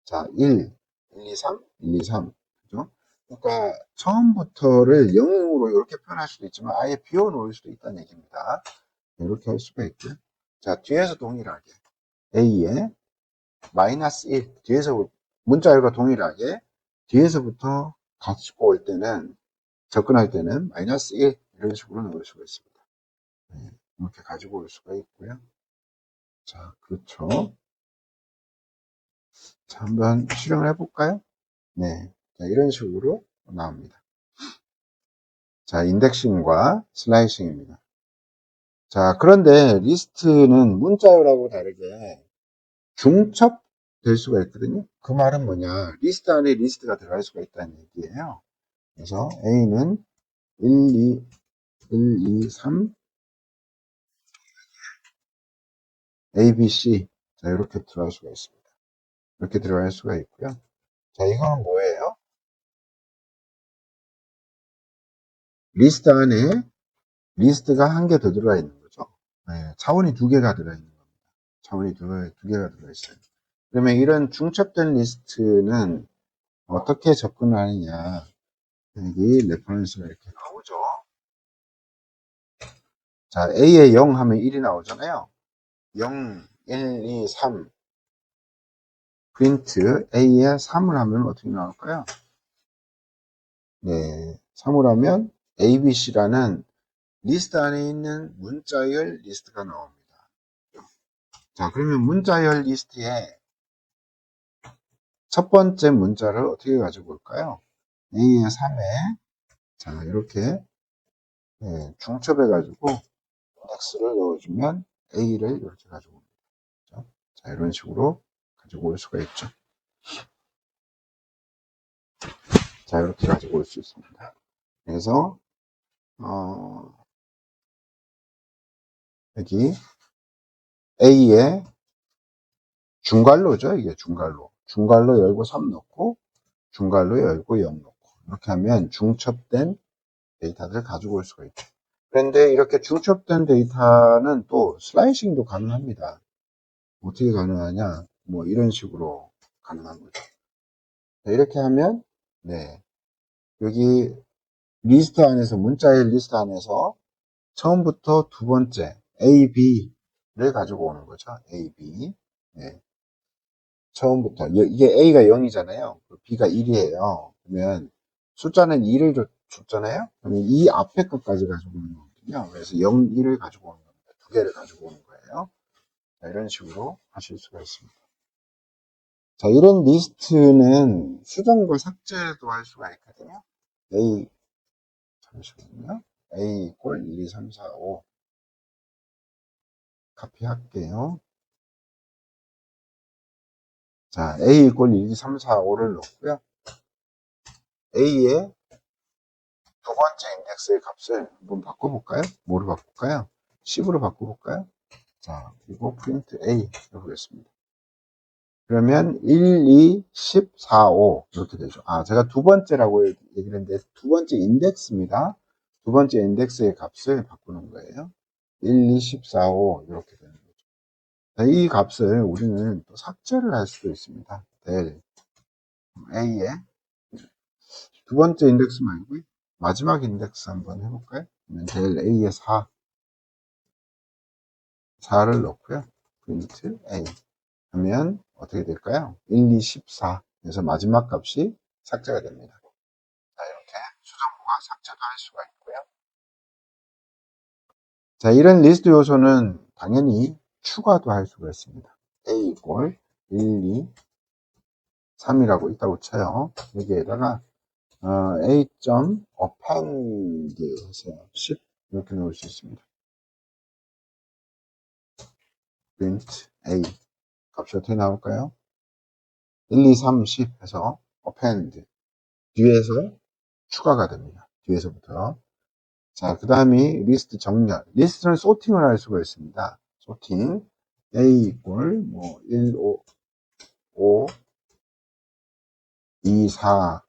자, 1, 1, 2, 3, 1, 2, 3. 그죠? 그러니까 처음부터를 0으로 이렇게 표현할 수도 있지만 아예 비워놓을 수도 있다는 얘기입니다. 이렇게 할 수가 있고요. 자, 뒤에서 동일하게 A에 마이너스 1, 뒤에서 문자열과 동일하게 뒤에서부터 가지고 올 때는 접근할 때는 마이너스 1 이런 식으로 넣을 수가 있습니다. 네, 이렇게 가지고 올 수가 있고요. 자, 그렇죠. 자, 한번 실행을 해볼까요? 네, 자, 이런 식으로 나옵니다. 자, 인덱싱과 슬라이싱입니다. 자, 그런데 리스트는 문자열하고 다르게 중첩될 수가 있거든요. 그 말은 뭐냐? 리스트 안에 리스트가 들어갈 수가 있다는 얘기예요. 그래서 A는 1, 2, 1, 2, 3, A, B, C. 자, 이렇게 들어갈 수가 있습니다. 이렇게 들어갈 수가 있고요. 자, 이거는 뭐예요? 리스트 안에 리스트가 한 개 더 들어가 있는 거죠. 네, 차원이 두 개가 들어가 있는 겁니다. 차원이 두 개가 들어가 있어요. 그러면 이런 중첩된 리스트는 어떻게 접근을 하느냐. 여기 레퍼런스가 이렇게 나오죠. 자, A에 0 하면 1이 나오잖아요. 0, 1, 2, 3. 프린트 A에 3을 하면 어떻게 나올까요? 네, 3을 하면 ABC라는 리스트 안에 있는 문자열 리스트가 나옵니다. 자, 그러면 문자열 리스트에 첫 번째 문자를 어떻게 가지고 올까요? A에 3에 자, 이렇게 네, 중첩해가지고 X를 넣어주면 A를 이렇게 가지고 옵니다. 자, 이런 식으로 가지고 올 수가 있죠. 자, 이렇게 가지고 올 수 있습니다. 그래서 여기 A에 중괄로죠. 이게 중괄로. 중괄로 열고 3 넣고 중괄로 열고 0 넣고 이렇게 하면 중첩된 데이터를 가지고 올 수가 있죠. 그런데 이렇게 중첩된 데이터는 또 슬라이싱도 가능합니다. 어떻게 가능하냐? 뭐 이런 식으로 가능한 거죠. 이렇게 하면 네, 여기 리스트 안에서 문자의 리스트 안에서 처음부터 두 번째 A, B를 가지고 오는 거죠. A, B. 네. 처음부터 이게 A가 0이잖아요. B가 1이에요. 그러면 숫자는 2를 줬잖아요. 그러면 이 앞에 것까지 가지고 오는 거거든요. 그래서 0, 1을 가지고 오는 겁니다. 두 개를 가지고 오는 거예요. 자, 이런 식으로 하실 수가 있습니다. 자, 이런 리스트는 수정과 삭제도 할 수가 있거든요. A, 잠시만요. A 이퀄 1, 2, 3, 4, 5 카피할게요. 자, A 이퀄 1, 2, 3, 4, 5를 넣고요. A의 두 번째 인덱스의 값을 한번 바꿔볼까요? 뭐로 바꿀까요? 10으로 바꿔볼까요? 자, 그리고 프린트 A 해보겠습니다. 그러면 1, 2, 10, 4, 5 이렇게 되죠. 아, 제가 두 번째라고 얘기를 했는데 두 번째 인덱스입니다. 두 번째 인덱스의 값을 바꾸는 거예요. 1, 2, 10, 4, 5 이렇게 되는 거죠. 자, 이 값을 우리는 또 삭제를 할 수도 있습니다. del A의 두 번째 인덱스 말고 마지막 인덱스 한번 해볼까요? del A의 4를 넣고요. 프린트 A 하면 어떻게 될까요? 1, 2, 14 그래서 마지막 값이 삭제가 됩니다. 자, 이렇게 수정과 삭제도 할 수가 있고요. 자, 이런 리스트 요소는 당연히 추가도 할 수가 있습니다. A 이퀄 1, 2, 3이라고 있다고 쳐요. 여기에다가 A.append 해서 10 이렇게 넣을 수 있습니다. print A 값이 어떻게 나올까요? 1, 2, 3, 10 해서 append 뒤에서 추가가 됩니다. 뒤에서부터. 자, 그 다음이 리스트 정렬. 리스트는 소팅을 할 수가 있습니다. 소팅. A 이퀄, 뭐, 1, 5, 2, 4,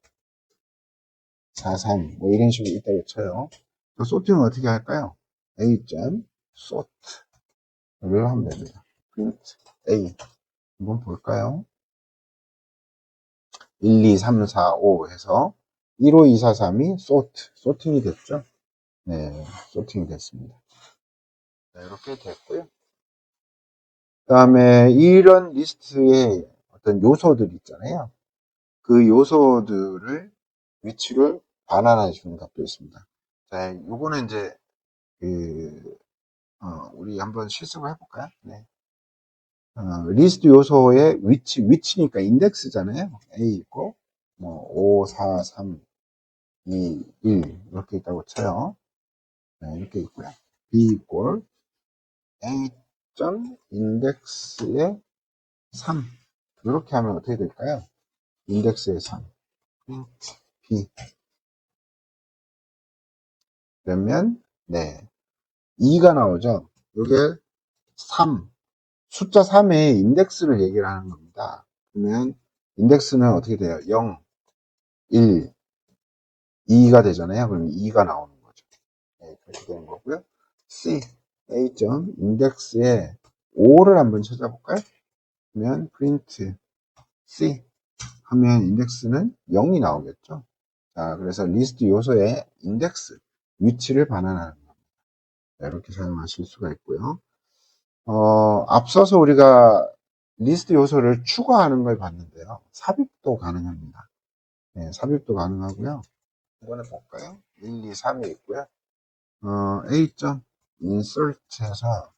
4, 3, 뭐, 이런 식으로 있다고 쳐요. 그 소팅은 어떻게 할까요? A.sort. 를 하면 됩니다. print A. 한번 볼까요? 1, 2, 3, 4, 5 해서 1, 5, 2, 4, 3이 소팅이 됐죠? 네, 소팅이 됐습니다. 네, 이렇게 됐고요. 그 다음에 이런 리스트의 어떤 요소들 있잖아요. 그 요소들을 위치를 반환해 주는 값도 있습니다. 자, 요거는 이제 우리 한번 실습을 해볼까요? 네. 리스트 요소의 위치니까 인덱스잖아요. A 있고, 뭐, 5, 4, 3, 2, 1, 이렇게 있다고 쳐요. 네, 이렇게 있고요. B 이꼴 A 점 인덱스의 3. 이렇게 하면 어떻게 될까요? 인덱스의 3. B. 그러면, 네. 2가 나오죠. 요게 3. 숫자 3의 인덱스를 얘기를 하는 겁니다. 그러면 인덱스는 어떻게 돼요? 0, 1, 2가 되잖아요. 그러면 2가 나오는 거죠. 네, 그렇게 되는 거고요. C, A.점 인덱스에 5를 한번 찾아볼까요? 그러면 print C 하면 인덱스는 0이 나오겠죠. 자, 그래서 리스트 요소의 인덱스, 위치를 반환하는 겁니다. 이렇게 사용하실 수가 있고요. 앞서서 우리가 리스트 요소를 추가하는 걸 봤는데요. 삽입도 가능합니다. 네, 삽입도 가능하고요. 이번에 볼까요? 1, 2, 3이 있고요. A.점 insert에서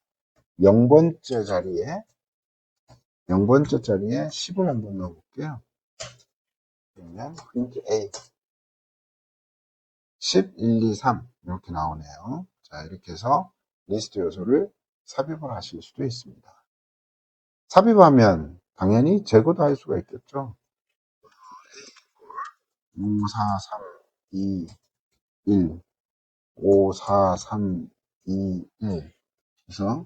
0번째 자리에 0번째 자리에 10을 한번 넣어볼게요. 그러면 print A 10, 1, 2, 3 이렇게 나오네요. 자, 이렇게 해서 리스트 요소를 삽입을 하실 수도 있습니다. 삽입하면 당연히 제거도 할 수가 있겠죠. 5, 4, 3, 2, 1 5, 4, 3, 2, 1 그래서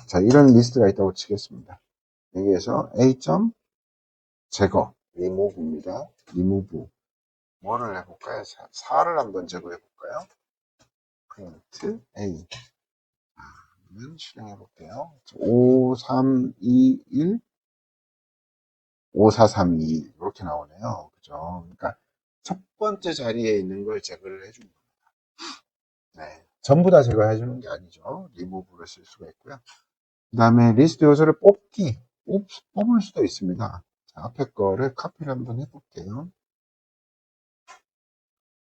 자, 이런 리스트가 있다고 치겠습니다. 여기에서 A.점 제거 remove입니다. remove 뭐를 해볼까요? 4를 한번 제거해 볼까요? print A 그러면 실행해 볼게요. 5, 3, 2, 1 5, 4, 3, 2 이렇게 나오네요. 그죠? 그러니까 첫 번째 자리에 있는 걸 제거를 해줍니다. 네. 전부 다 제거해 주는 게 아니죠. 리무브를 쓸 수가 있고요. 그 다음에 리스트 요소를 뽑을 수도 있습니다. 자, 앞에 거를 카피를 한번 해볼게요.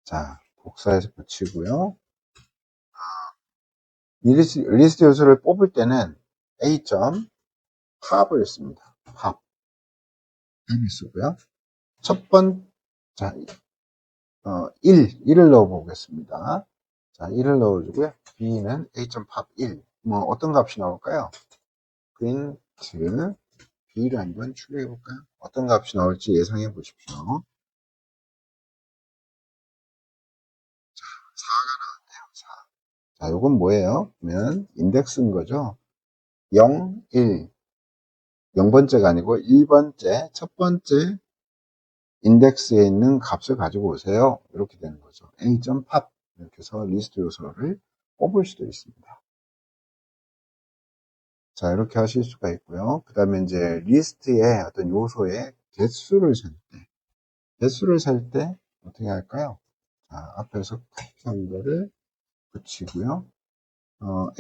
자, 복사해서 붙이고요. 이 리스트 요소를 뽑을 때는 A.점 pop을 씁니다. pop. 을 쓰고요. 첫 번, 자, 1을 넣어 보겠습니다. 자, 1을 넣어주고요. B는 A.pop 1. 뭐, 어떤 값이 나올까요? print B를 한번 출력해 볼까요? 어떤 값이 나올지 예상해 보십시오. 4가 나왔네요. 4. 자, 요건 뭐예요? 그러면 인덱스인 거죠. 0, 1. 0번째가 아니고 1번째, 첫 번째 인덱스에 있는 값을 가지고 오세요. 이렇게 되는 거죠. A.pop. 이렇게 해서 리스트 요소를 뽑을 수도 있습니다. 자, 이렇게 하실 수가 있고요. 그 다음에 이제 리스트의 어떤 요소의 개수를 셀 때 어떻게 할까요? 자, 앞에서 카피한 거를 붙이고요.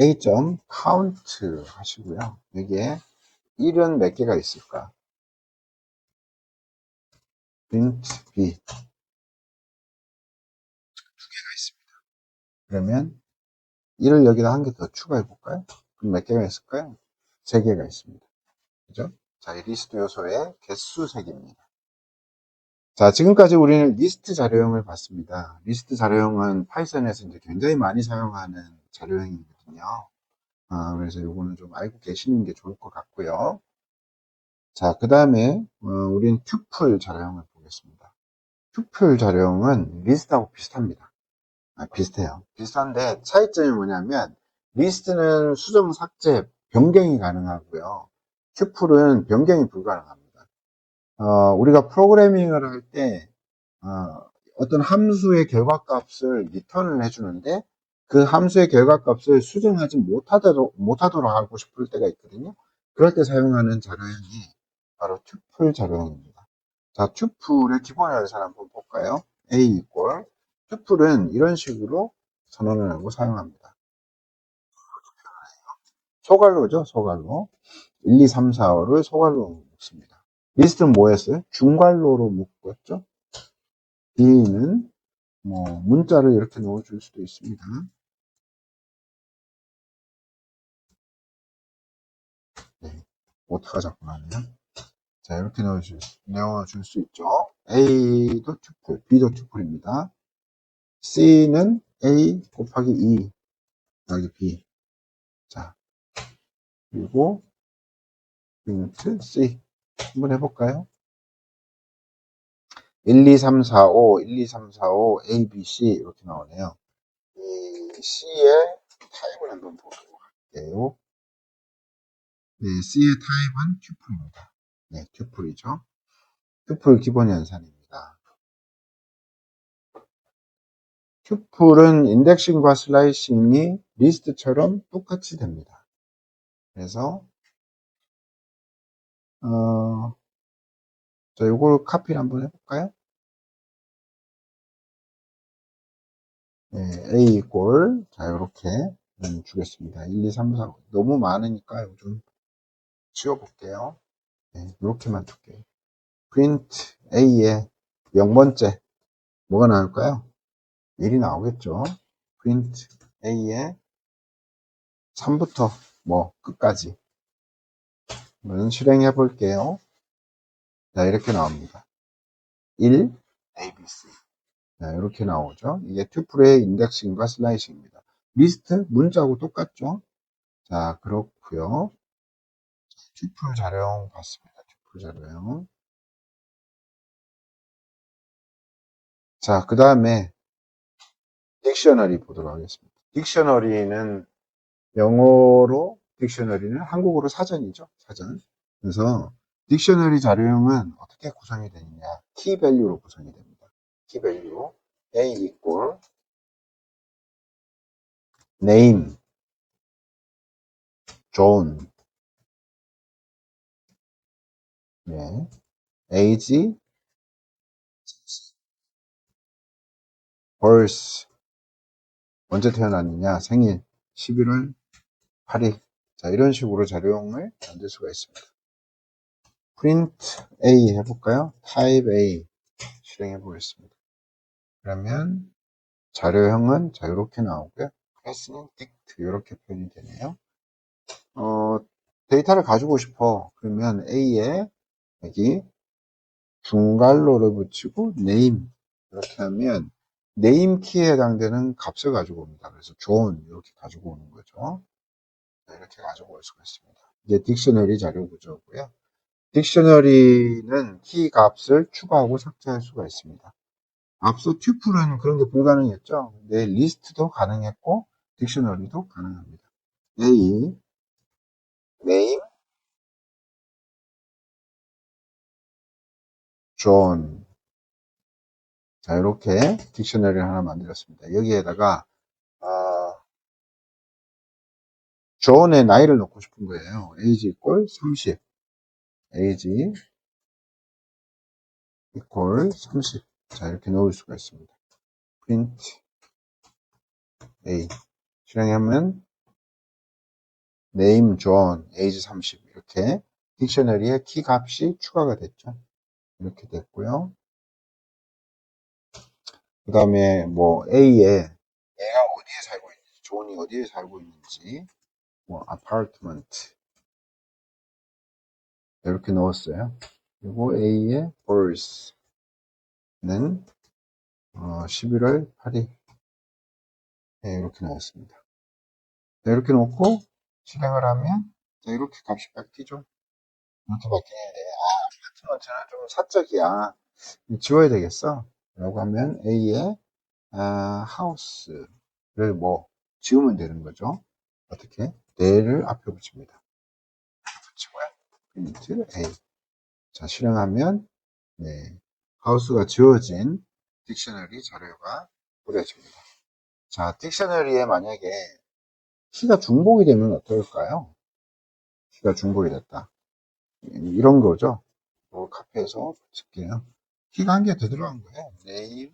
A.count 하시고요. 여기에 1은 몇 개가 있을까? print B 2개가 있습니다. 그러면 1을 여기다 한 개 더 추가해 볼까요? 그럼 몇 개가 있을까요? 3개가 있습니다. 그죠? 자, 이 리스트 요소의 개수 색입니다. 자, 지금까지 우리는 리스트 자료형을 봤습니다. 리스트 자료형은 파이썬에서 이제 굉장히 많이 사용하는 자료형이거든요. 그래서 요거는 좀 알고 계시는 게 좋을 것 같고요. 자, 그 다음에 우린 튜플 자료형을 보겠습니다. 튜플 자료형은 리스트하고 비슷합니다. 비슷해요. 비슷한데 차이점이 뭐냐면 리스트는 수정, 삭제, 변경이 가능하고요. 튜플은 변경이 불가능합니다. 우리가 프로그래밍을 할 때 어떤 함수의 결과값을 리턴을 해주는데 그 함수의 결과값을 수정하지 못하도록 하고 싶을 때가 있거든요. 그럴 때 사용하는 자료형이 바로 튜플 자료형입니다. 자, 튜플의 기본 연산 한번 볼까요? A equal 튜플은 이런 식으로 선언을 하고 사용합니다. 소괄호죠, 소괄호. 1, 2, 3, 4, 5를 소괄호로 묶습니다. 리스트는 뭐였어요? 중괄호로 묶었죠? B는 뭐 문자를 이렇게 넣어줄 수도 있습니다. 네, 오타가 자꾸 나네요. 자, 이렇게 넣어줄 수 있죠. A도 튜플, B도 튜플입니다. C는 A 곱하기 2 더하기 B. 자, 그리고 print C 한번 해볼까요? 1, 2, 3, 4, 5, 1, 2, 3, 4, 5, A, B, C 이렇게 나오네요. 이 C의 타입을 한번 보도록 할게요. 네, C의 타입은 튜플입니다. 네, 튜플이죠. 튜플 기본 연산입니다. 튜플은 인덱싱과 슬라이싱이 리스트처럼 똑같이 됩니다. 그래서 자, 요걸 카피를 한번 해볼까요? 네, A 꼴, 자, 요렇게 주겠습니다. 1, 2, 3, 4, 너무 많으니까 이거 좀 지워볼게요. 네, 요렇게만 둘게요. 프린트 A의 0번째, 뭐가 나올까요? 1이 나오겠죠. 프린트 A의 3부터 뭐, 끝까지. 한번 실행해 볼게요. 자, 이렇게 나옵니다. 1, ABC. 자, 이렇게 나오죠. 이게 튜플의 인덱싱과 슬라이싱입니다. 리스트 문자하고 똑같죠. 자, 그렇고요. 튜플 자료형 봤습니다. 튜플 자료형. 자, 그 다음에 딕셔너리 보도록 하겠습니다. 딕셔너리는 영어로 딕셔너리는 한국어로 사전이죠. 사전. 그래서 딕셔너리 자료형은 어떻게 구성이 되느냐. 키밸류로 구성이 됩니다. 키밸류 A equal name John, 네. age, birth, 언제 태어났느냐, 생일, 11월 8일. 자, 이런 식으로 자료형을 만들 수가 있습니다. print A 해볼까요? type A 실행해 보겠습니다. 그러면 자료형은 자, 이렇게 나오고요. class는 dict, 이렇게 표현이 되네요. 데이터를 가지고 싶어. 그러면 A에 여기 중괄호를 붙이고 name 이렇게 하면 네임 키에 해당되는 값을 가지고 옵니다. 그래서 존 이렇게 가지고 오는 거죠. 이렇게 가지고 올 수가 있습니다. 이게 딕셔너리 자료 구조고요. 딕셔너리는 키 값을 추가하고 삭제할 수가 있습니다. 앞서 튜플은 그런 게 불가능했죠. 근데 리스트도 가능했고 딕셔너리도 가능합니다. A, name, 존. 자, 이렇게 딕셔너리를 하나 만들었습니다. 여기에다가 존의 나이를 넣고 싶은 거예요. age equal 30. age equal 30. 자, 이렇게 넣을 수가 있습니다. print a. 실행하면 name John, age 30. 이렇게 딕셔너리에 키 값이 추가가 됐죠. 이렇게 됐고요. 그 다음에 뭐 A에 얘가 어디에 살고 있는지, 존이 어디에 살고 있는지, 뭐 apartment 이렇게 넣었어요. 그리고 A의 birth는 11월 8일 네, 이렇게 넣었습니다. 네, 이렇게 놓고 실행을 하면 자, 이렇게 값이 바뀌죠. 이렇게 바뀌는데 아파트먼트는 좀 사적이야. 지워야 되겠어. 라고 하면 A의 하우스를 뭐 지우면 되는 거죠. 어떻게? 네를 앞에 붙입니다. 붙이고요. 프린트 A. 자, 실행하면 네, 하우스가 지워진 딕셔너리 자료가 뿌려집니다. 자, 딕셔너리에 만약에 키가 중복이 되면 어떨까요? 키가 중복이 됐다. 이런 거죠. 카페에서 붙일게요. 키가 한 개 더 들어간 거예요. 네임,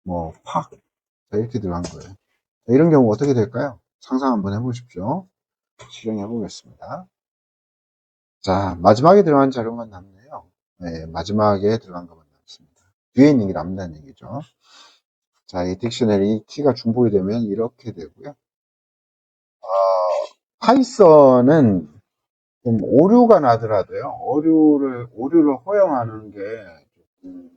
뭐, 팍. 자, 이렇게 들어간 거예요. 자, 이런 경우 어떻게 될까요? 상상 한번 해보십시오. 실행해 보겠습니다. 자, 마지막에 들어간 자료만 남네요. 네, 마지막에 들어간 것만 남습니다. 뒤에 있는 게 남는다는 얘기죠. 자, 이 딕셔너리 키가 중복이 되면 이렇게 되고요. 파이썬은 좀 오류가 나더라도요. 오류를 허용하는 게 조금,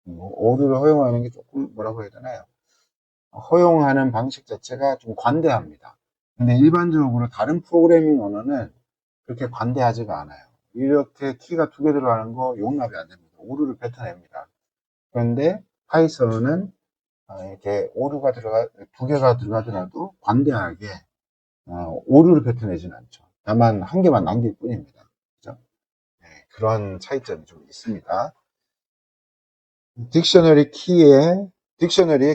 오류를 허용하는 게 조금 뭐라고 해야 되나요? 허용하는 방식 자체가 좀 관대합니다. 근데 일반적으로 다른 프로그래밍 언어는 그렇게 관대하지가 않아요. 이렇게 키가 두 개 들어가는 거 용납이 안 됩니다. 오류를 뱉어냅니다. 그런데 파이썬은 이렇게 두 개가 들어가더라도 관대하게 오류를 뱉어내진 않죠. 다만 한 개만 남길 뿐입니다. 그죠? 네, 그런 차이점이 좀 있습니다. 딕셔너리의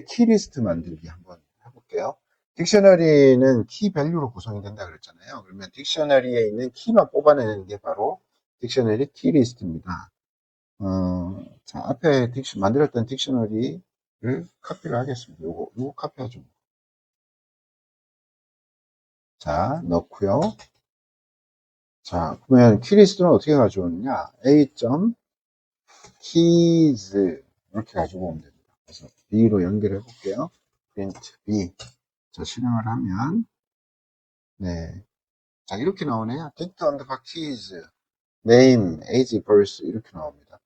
키리스트 만들기 한번 해볼게요. 딕셔너리는 키 밸류로 구성이 된다 그랬잖아요. 그러면 딕셔너리에 있는 키만 뽑아내는 게 바로 딕셔너리 키리스트입니다. 자, 앞에 만들었던 딕셔너리를 카피를 하겠습니다. 요거 카피하죠. 자, 넣고요. 자, 그러면 키리스트는 어떻게 가져오느냐? A.keys 이렇게 가지고 오면 됩니다. 그래서 B로 연결해 볼게요. print B. 자, 실행을 하면 네. 자, 이렇게 나오네요. dict underbar keys, name, age, birth 이렇게 나옵니다.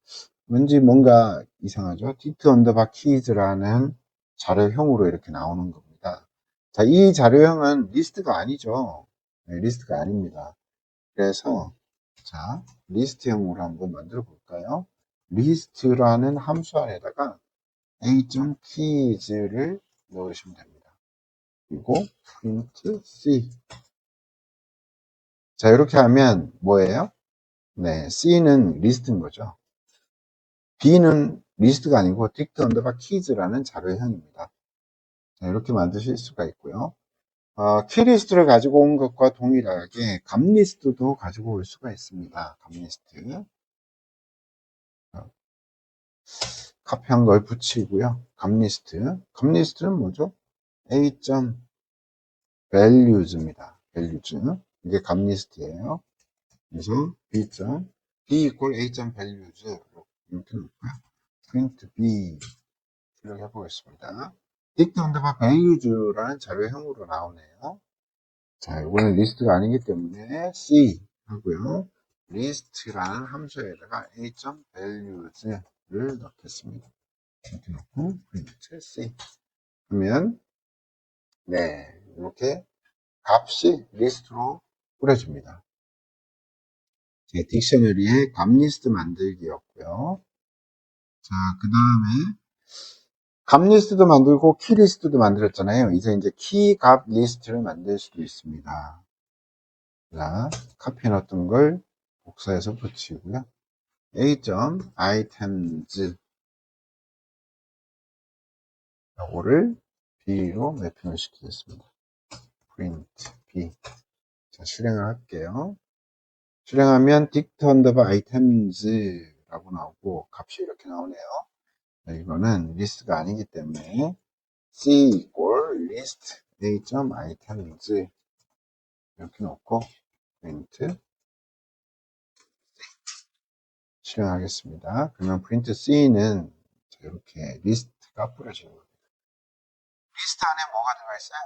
왠지 뭔가 이상하죠? dict underbar keys라는 자료형으로 이렇게 나오는 겁니다. 자, 이 자료형은 리스트가 아니죠. 네, 리스트가 아닙니다. 그래서 자, 리스트형으로 한번 만들어 볼까요? 리스트라는 함수 안에다가 a.keys를 넣으시면 됩니다. 그리고 print c. 자, 이렇게 하면 뭐예요? 네, C는 리스트인 거죠. B는 리스트가 아니고 dict underbar keys라는 자료형입니다. 자, 이렇게 만드실 수가 있고요. 키리스트를 가지고 온 것과 동일하게 감리스트도 가지고 올 수가 있습니다. 감리스트. 카피한 걸 붙이고요. 감리스트. 감리스트는 뭐죠? A.values입니다. values. 이게 감리스트예요. 그래서 B equal A.values 이렇게 놓고요. print B 출력해 보겠습니다. dict underbar values라는 자료형으로 나오네요. 자, 이거는 리스트가 아니기 때문에 C 하고요. 리스트라는 함수에다가 A.values를 넣겠습니다. 이렇게 넣고 print C 하면 네, 이렇게 값이 리스트로 뿌려집니다. 제 딕셔너리의 값 리스트 만들기였고요. 자, 그 다음에 값 리스트도 만들고 키 리스트도 만들었잖아요. 이제 키 값 리스트를 만들 수도 있습니다. 자, 카피해놨던 걸 복사해서 붙이고요. A.items 이거를 B로 매핑을 시키겠습니다. print B. 자, 실행을 할게요. 실행하면 dict underbar items라고 나오고 값이 이렇게 나오네요. 이거는 리스트가 아니기 때문에 C equal list A.items 이렇게 놓고 print 실행하겠습니다. 그러면 print C는 이렇게 리스트가 뿌려지는 겁니다. 리스트 안에 뭐가 들어가 있어요?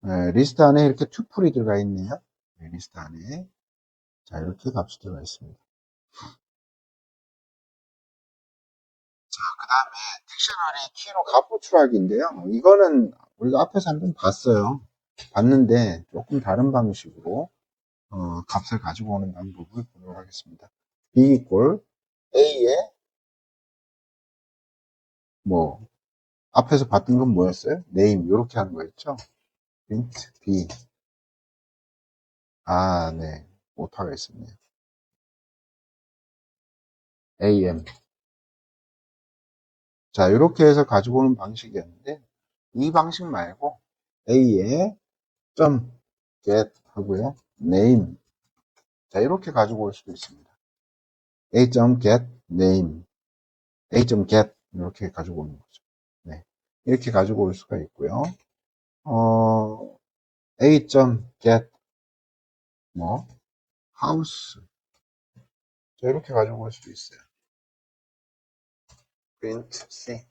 네, 리스트 안에 이렇게 투플이 들어가 있네요. 네, 리스트 안에 자 이렇게 값이 들어가 있습니다. 자, 그 다음에 딕셔너리 키로 값 호출하기인데요. 이거는 우리가 앞에서 한번 봤어요. 봤는데 조금 다른 방식으로 값을 가지고 오는 방법을 보도록 하겠습니다. B equal A에 뭐 앞에서 봤던 건 뭐였어요? name 이렇게 하는 거였죠. print B. 아, 네. 못하겠습니다. AM. 자, 이렇게 해서 가지고 오는 방식이었는데 이 방식 말고 A에 점 get 하고요. name. 자, 이렇게 가지고 올 수도 있습니다. A.get name. A.get 이렇게 가지고 오는 거죠. 네. 이렇게 가지고 올 수가 있고요. A.get 뭐 house. 자, 이렇게 가지고 올 수도 있어요. print C.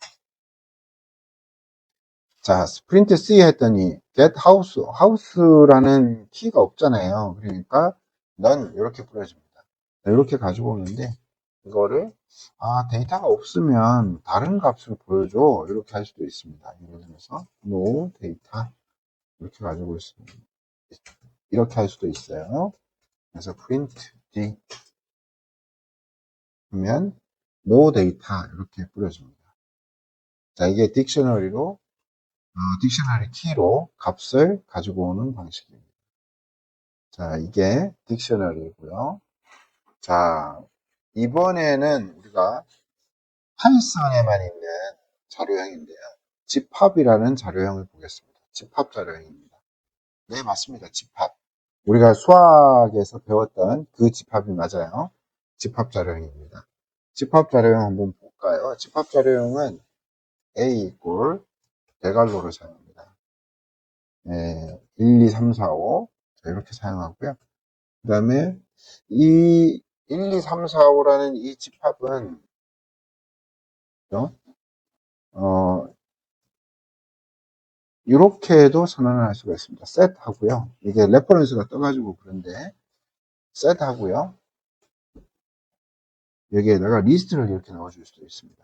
자, print C 했더니 get house라는 키가 없잖아요. 그러니까 none 이렇게 뿌려집니다. 이렇게 가지고 오는데 이거를 데이터가 없으면 다른 값을 보여줘 이렇게 할 수도 있습니다. 예를 들어서 no data 이렇게 가지고 있습니다. 이렇게 할 수도 있어요. 그래서 print D 하면 no data 이렇게 뿌려줍니다. 자, 이게 딕셔너리 키로 값을 가지고 오는 방식입니다. 자, 이게 딕셔너리고요. 자, 이번에는 우리가 파이썬에만 있는 자료형인데요. 집합이라는 자료형을 보겠습니다. 집합 자료형입니다. 네, 맞습니다. 집합. 우리가 수학에서 배웠던 그 집합이 맞아요. 집합 자료형입니다. 집합 자료형 한번 볼까요? 집합 자료형은 A 이꼴 대괄호를 사용합니다. 네, 1, 2, 3, 4, 5 자, 이렇게 사용하고요. 그 다음에 이 1, 2, 3, 4, 5라는 이 집합은 어, 이렇게도 선언을 할 수가 있습니다. 셋 하고요. 이게 레퍼런스가 떠가지고 그런데 셋 하고요. 여기에다가 리스트를 이렇게 넣어줄 수도 있습니다.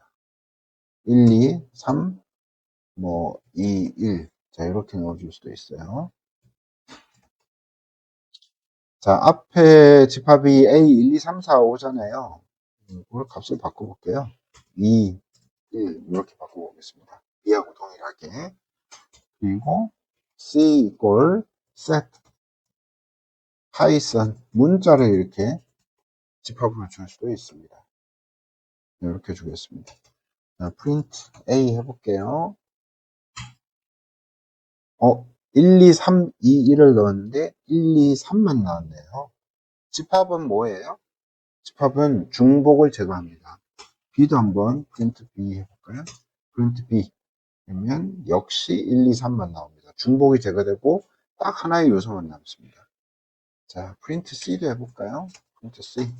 1, 2, 3, 뭐 2, 1. 자, 이렇게 넣어줄 수도 있어요. 자, 앞에 집합이 A 1, 2, 3, 4, 5잖아요. 이걸 값을 바꿔볼게요. 2, 1 이렇게 바꿔보겠습니다. B하고 동일하게. 그리고 C 이꼴 set 파이썬 문자를 이렇게 집합으로 줄 수도 있습니다. 이렇게 주겠습니다. 자, print A 해볼게요. 1, 2, 3, 2, 1을 넣었는데 1, 2, 3만 나왔네요. 집합은 뭐예요? 집합은 중복을 제거합니다. B도 한번 print B 해볼까요? print B 그러면 역시 1, 2, 3만 나옵니다. 중복이 제거되고 딱 하나의 요소만 남습니다. 자, print C도 해볼까요? print C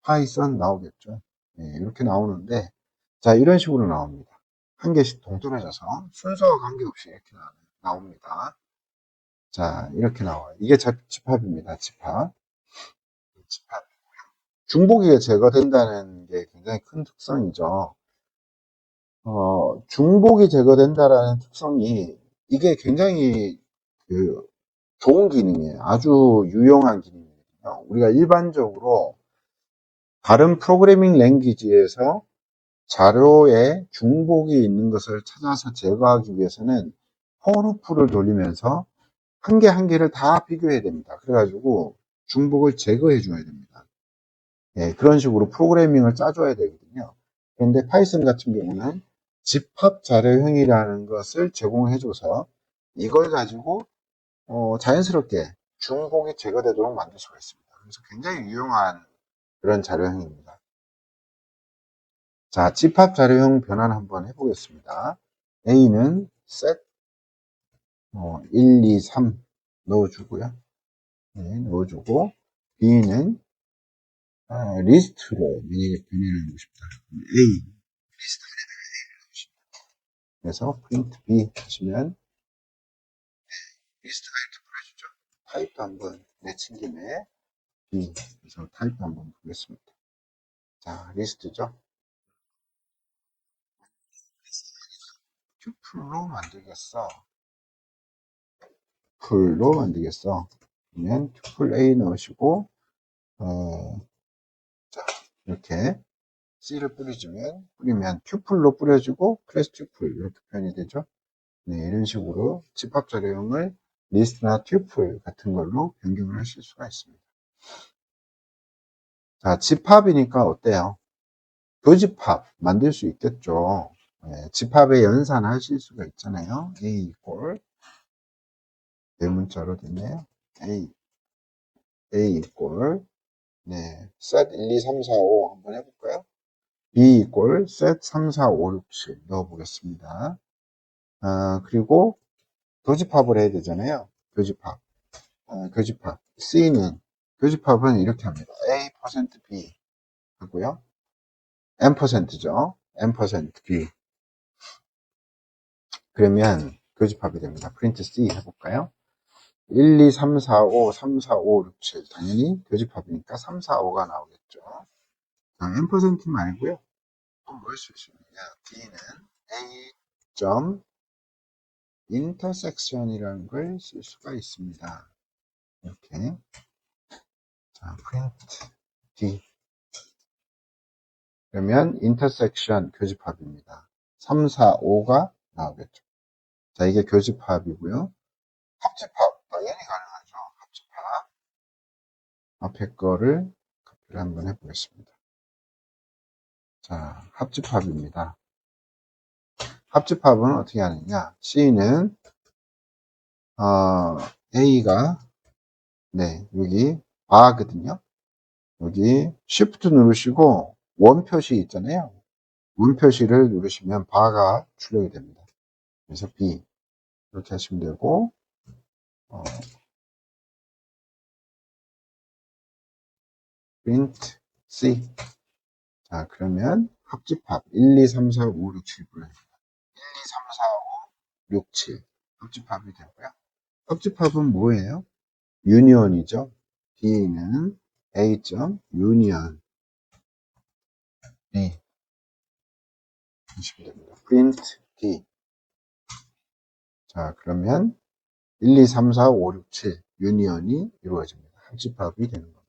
파이썬 나오겠죠. 네, 이렇게 나오는데 자, 이런 식으로 나옵니다. 한 개씩 동떨어져서 순서와 관계없이 이렇게 나옵니다. 자, 이렇게 나와요. 이게 집합입니다. 집합. 집합. 중복이 제거된다는 게 굉장히 큰 특성이죠. 중복이 제거된다라는 특성이 이게 굉장히 그 좋은 기능이에요. 아주 유용한 기능이거든요. 우리가 일반적으로 다른 프로그래밍 랭귀지에서 자료에 중복이 있는 것을 찾아서 제거하기 위해서는 for loop를 돌리면서 한 개 한 개를 다 비교해야 됩니다. 그래가지고 중복을 제거해 줘야 됩니다. 예, 그런 식으로 프로그래밍을 짜줘야 되거든요. 그런데 파이썬 같은 경우는 집합 자료형이라는 것을 제공해줘서 이걸 가지고 자연스럽게 중복이 제거되도록 만들 수가 있습니다. 그래서 굉장히 유용한 그런 자료형입니다. 자, 집합 자료형 변환 한번 해보겠습니다. A는 set 1, 2, 3 넣어주고요. 네, 넣어주고 B는 리스트로 만약에 변환하고 싶다. A 리스트 그래서 print B 하시면 리스트가 이렇게 보여주죠. 타입도 한번 내친 김에 B 그래서 타입도 한번 보겠습니다. 자, 리스트죠. 튜플로 만들겠어. 풀로 만들겠어. 그러면 튜플 A 넣으시고 자, 이렇게 C를 뿌리면 튜플로 뿌려주고 클래스 튜플 이렇게 표현이 되죠. 네, 이런 식으로 집합 자료형을 리스트나 튜플 같은 걸로 변경을 하실 수가 있습니다. 자, 집합이니까 어때요? 교집합 만들 수 있겠죠. 네, 집합의 연산하실 수가 있잖아요. A 이꼴 대문자로 됐네요. A 이꼴 네, set 1, 2, 3, 4, 5 한번 해볼까요? B 이꼴 set 3, 4, 5, 6, 7 넣어보겠습니다. 그리고 교집합을 해야 되잖아요. 교집합. 교집합. C는 교집합은 이렇게 합니다. A%B 하고요. M%죠. M%B. 그러면 교집합이 됩니다. 프린트 C 해볼까요? 1, 2, 3, 4, 5, 3, 4, 5, 6, 7. 당연히 교집합이니까 3, 4, 5가 나오겠죠. M% 말고요. 또 뭘 쓸 수 있느냐? D는 A 점 intersection이라는 걸 쓸 수가 있습니다. 이렇게. 자, print D. 그러면 intersection 교집합입니다. 3, 4, 5가 나오겠죠. 자, 이게 교집합이고요. 합집합 당연히 가능하죠. 합집합. 앞에 거를 카피를 한번 해보겠습니다. 자, 합집합입니다. 합집합은 어떻게 하느냐? C는 A가 여기 바거든요. 여기 Shift 누르시고 원 표시 있잖아요. 원 표시를 누르시면 바가 출력이 됩니다. 그래서 B 이렇게 하시면 되고 print C. 자, 그러면 합집합 1, 2, 3, 4, 5, 6, 7 불러요. 1, 2, 3, 4, 5, 6, 7 합집합이 되고요. 합집합은 뭐예요? 유니온이죠. D는 A. 유니온 B 하시면 됩니다. print D. 자, 그러면 1, 2, 3, 4, 5, 6, 7 유니온이 이루어집니다. 합집합이 되는 겁니다.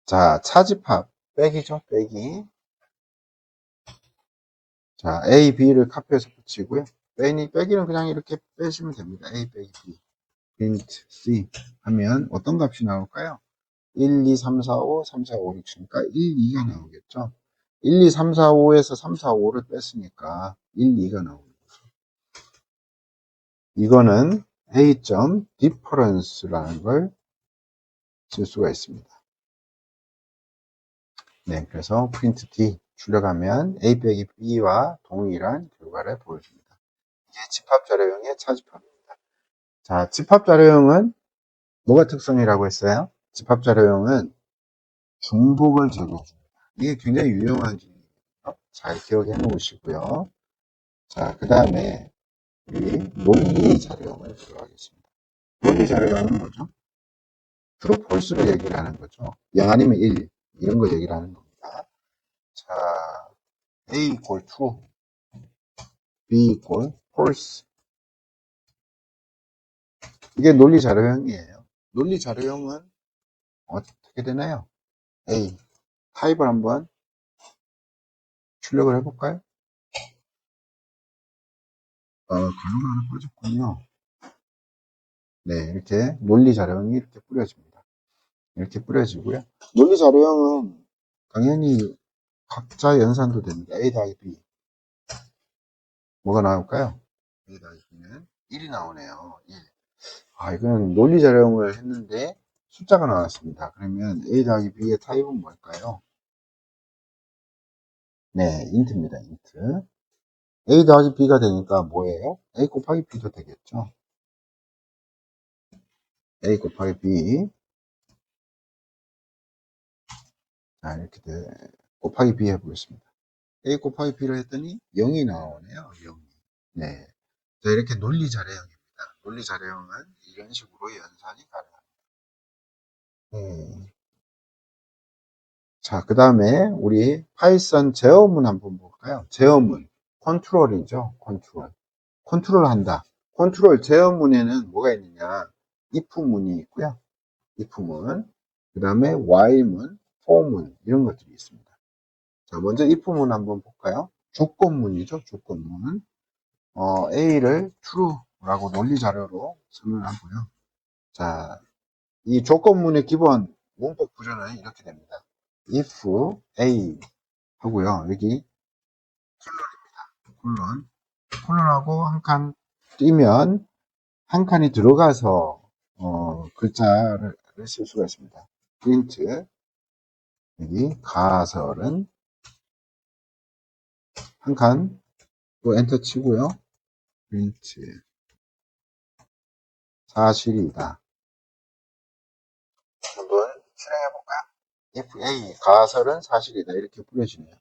자, 차집합 빼기죠. 빼기. 자, A, B를 카피해서 붙이고요. 빼기는 그냥 이렇게 빼시면 됩니다. A 빼기 B. print C 하면 어떤 값이 나올까요? 1, 2, 3, 4, 5, 3, 4, 5, 6, 7이니까 1, 2가 나오겠죠. 1, 2, 3, 4, 5에서 3, 4, 5를 뺐으니까 1, 2가 나옵니다. 이거는 A. difference라는 걸 쓸 수가 있습니다. 네, 그래서 print D 출력하면 A 빼기 B와 동일한 결과를 보여줍니다. 이게 집합자료형의 차집합입니다. 자, 집합자료형은 뭐가 특성이라고 했어요? 집합자료형은 중복을 제거해줍니다. 이게 굉장히 유용한 기능이에요. 잘 기억해 놓으시고요. 자, 그 다음에 우리 논리 자료형을 들어가겠습니다. 논리 자료형은 뭐죠? true, false를 얘기를 하는 거죠. 0 아니면 1 이런 거 얘기를 하는 겁니다. 자, A equal true, B equal false. 이게 논리 자료형이에요. 논리 자료형은 어떻게 되나요? A 타입을 한번 출력을 해볼까요? 가로가 하나 빠졌군요. 네, 이렇게 논리 자료형이 이렇게 뿌려집니다. 이렇게 뿌려지고요. 논리 자료형은 당연히 각자 연산도 됩니다. A 더하기 B. 뭐가 나올까요? A 더하기 B는 1이 나오네요. 1. 이건 논리 자료형을 했는데 숫자가 나왔습니다. 그러면 A 더하기 B의 타입은 뭘까요? 네, 인트입니다. 인트. A 더하기 B가 되니까 뭐예요? A 곱하기 B도 되겠죠. A 곱하기 B. 자, 이렇게 곱하기 B 해보겠습니다. A 곱하기 B를 했더니 0이 나오네요. 0. 네. 자, 이렇게 논리 자료형입니다. 논리 자료형은 이런 식으로 연산이 가능합니다. 자, 그 다음에 우리 파이썬 제어문 한번 볼까요? 제어문. 컨트롤이죠. 컨트롤. 컨트롤 한다. 컨트롤 제어문에는 뭐가 있느냐? if문이 있고요. if문. 그 다음에 while문, for문 이런 것들이 있습니다. 자, 먼저 if문 한번 볼까요? 조건문이죠. 조건문. A를 true라고 논리 자료로 설명하고요. 자, 이 조건문의 기본 문법 구조는 이렇게 됩니다. if A 하고요. 여기 콜론, 콜론하고 한 칸 띄면 한 칸이 들어가서 글자를 쓸 수가 있습니다. 프린트 여기 가설은 한 칸 또 엔터 치고요. 프린트 사실이다. 한번 실행해 볼까요? if A 가설은 사실이다 이렇게 뿌려지네요.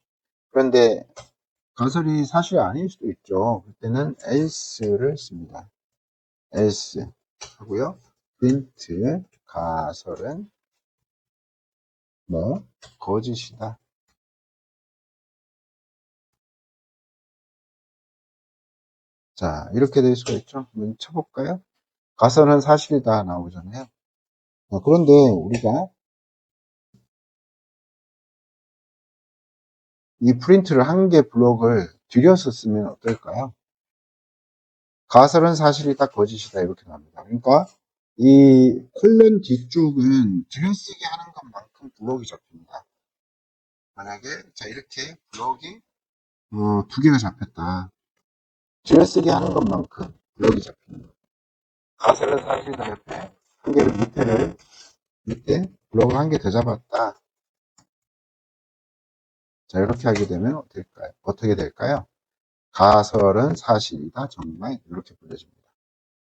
그런데 가설이 사실이 아닐 수도 있죠. 그때는 else를 씁니다. else 하고요. print 가설은 뭐 거짓이다. 자, 이렇게 될 수가 있죠. 한번 쳐볼까요? 가설은 사실이다 나오잖아요. 그런데 우리가 이 프린트를 한 개 블록을 들여서 쓰면 어떨까요? 가설은 사실이다, 거짓이다 이렇게 나옵니다. 그러니까 이 콜론 뒤쪽은 들여쓰기 하는 것만큼 블록이 잡힙니다. 만약에 자 이렇게 블록이 두 개가 잡혔다. 들여쓰기 하는 것만큼 블록이 잡힙니다. 가설의 사실도 옆에 한 개를 밑에 블록을 한 개 더 잡았다. 자 이렇게 하게 되면 어떻게 될까요? 가설은 사실이다. 정말 이렇게 불려집니다.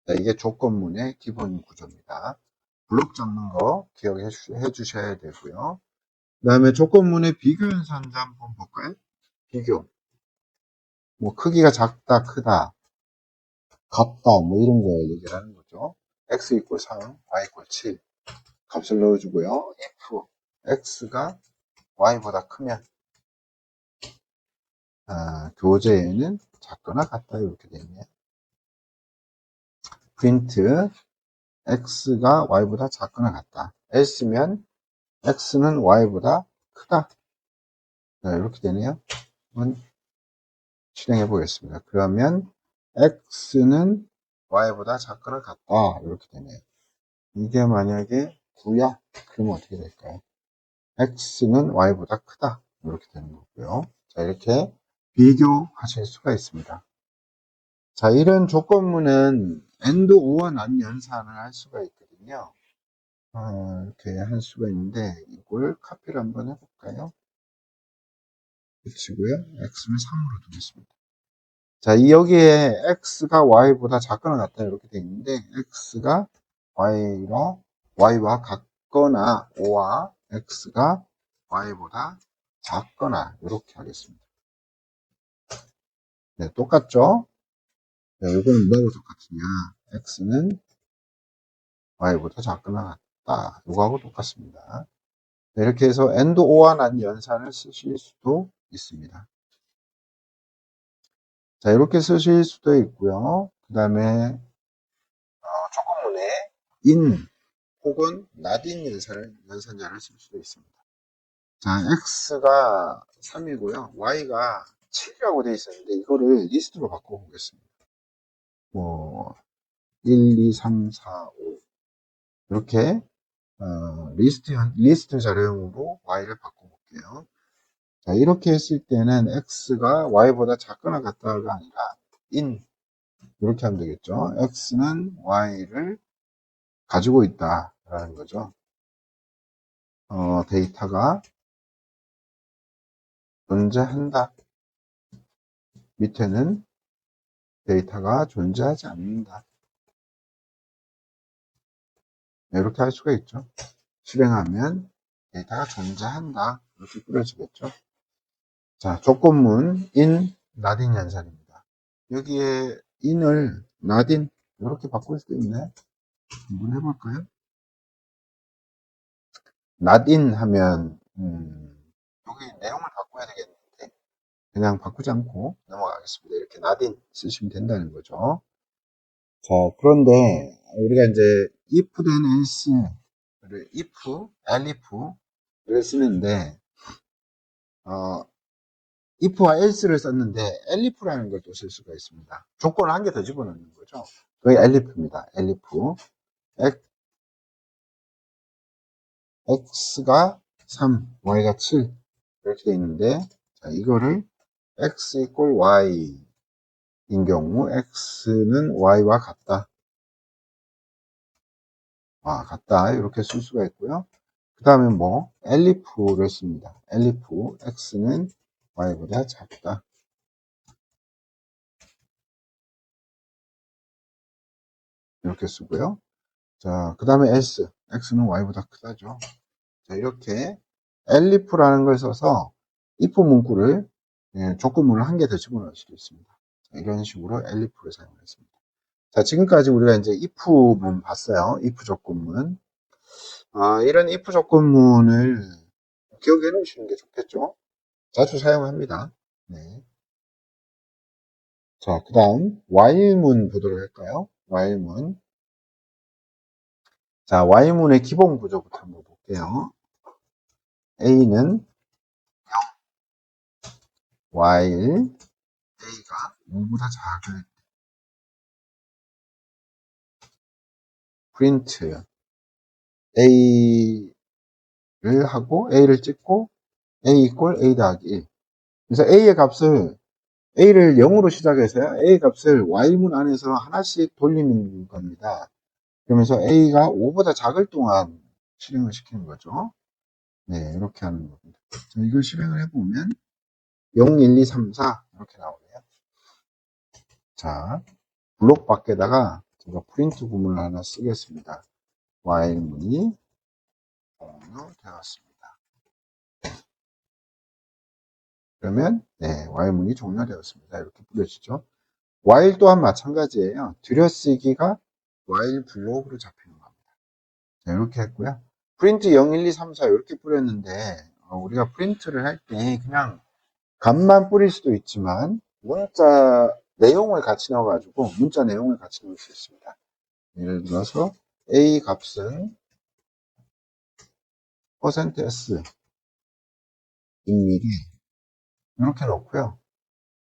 자, 이게 조건문의 기본 구조입니다. 블록 잡는 거 기억해 주셔야 되고요. 그 다음에 조건문의 비교 연산자 한번 볼까요? 비교. 뭐 크기가 작다, 크다, 같다, 뭐 이런 거 얘기를 하는 거죠. x 이퀄 3, y 이퀄 7 값을 넣어주고요. if x가 y보다 크면 교재에는 작거나 같다 이렇게 되네요. print x가 y보다 작거나 같다. else면 x는 y보다 크다. 자, 이렇게 되네요. 한번 실행해 보겠습니다. 그러면 x는 y보다 작거나 같다. 이렇게 되네요. 이게 만약에 9야? 그러면 어떻게 될까요? x는 y보다 크다. 이렇게 되는 거고요. 자, 이렇게 비교하실 수가 있습니다. 자, 이런 조건문은 AND, OR, NOT 연산을 할 수가 있거든요. 이렇게 할 수가 있는데 이걸 카피를 한번 해볼까요? 붙이고요. x는 3으로 두겠습니다. 자, 여기에 x가 y보다 작거나 같다 이렇게 되어 있는데 x가 y와 같거나 o와 x가 y보다 작거나 이렇게 하겠습니다. 네, 똑같죠? 네, 이거는 뭐하고 똑같으냐? x는 y보다 작거나 같다. 이거하고 똑같습니다. 네, 이렇게 해서 AND, OR, NOT 연산을 쓰실 수도 있습니다. 자, 이렇게 쓰실 수도 있고요. 그 다음에 조건문에 in 혹은 not in 연산자를 쓸 수도 있습니다. 자, x가 3이고요. y가 7이라고 되어 있었는데 이거를 리스트로 바꿔보겠습니다. 뭐 1, 2, 3, 4, 5 이렇게 리스트 자료형으로 y를 바꿔볼게요. 자, 이렇게 했을 때는 x가 y보다 작거나 같다가 아니라 in 이렇게 하면 되겠죠. x는 y를 가지고 있다라는 거죠. 데이터가 존재한다. 밑에는 데이터가 존재하지 않는다. 이렇게 할 수가 있죠. 실행하면 데이터가 존재한다. 이렇게 꾸려지겠죠. 자, 조건문 in, not in 연산입니다. 여기에 in을 not in 이렇게 바꿀 수도 있네. 한번 해볼까요? not in 하면 여기 내용을 바꿔야 되겠는데 그냥 바꾸지 않고 넘어가겠습니다. 이렇게 not in 쓰시면 된다는 거죠. 자, 그런데 우리가 이제 if then else, if, elif를 쓰는데 if와 else를 썼는데 elif라는 걸 또 쓸 수가 있습니다. 조건을 한 개 더 집어넣는 거죠. 그게 elif입니다. elif. x가 3, y가 7 이렇게 돼 있는데 자, 이거를 x equal y 인 경우 x는 y와 같다. 같다. 이렇게 쓸 수가 있고요. 그 다음에 뭐 elif를 씁니다. elif x는 y보다 작다. 이렇게 쓰고요. 자, 그 다음에 else x는 y보다 크다죠. 자, 이렇게 elif라는 걸 써서 if 문구를 조건문을 한 개 더 집어넣을 수도 있습니다. 자, 이런 식으로 elif를 사용했습니다. 자, 지금까지 우리가 이제 if문 봤어요. if 조건문. 이런 if 조건문을 기억해 놓으시는 게 좋겠죠. 자주 사용합니다. 네. 자, 그 다음 while문 보도록 할까요? while문. 자, while문의 기본 구조부터 한번 볼게요. A는 while A가 5보다 작을 프린트 A를 하고 A를 찍고 A 이퀄 A 더하기 1. 그래서 A의 값을 A를 0으로 시작해서요. A 값을 while문 안에서 하나씩 돌리는 겁니다. 그러면서 A가 5보다 작을 동안 실행을 시키는 거죠. 네, 이렇게 하는 겁니다. 자, 이걸 실행을 해보면 0, 1, 2, 3, 4 이렇게 나오네요. 자, 블록 밖에다가 제가 프린트 구문을 하나 쓰겠습니다. while문이 종료되었습니다. 그러면 네, while문이 종료되었습니다. 이렇게 뿌려지죠. while 또한 마찬가지예요. 들여쓰기가 while 블록으로 잡히는 겁니다. 자, 이렇게 했고요. 프린트 0, 1, 2, 3, 4 이렇게 뿌렸는데 우리가 프린트를 할 때 그냥 값만 뿌릴 수도 있지만 문자 내용을 같이 넣어가지고 문자 내용을 같이 넣을 수 있습니다. 예를 들어서 A 값은 %s 인미리 이렇게 넣고요.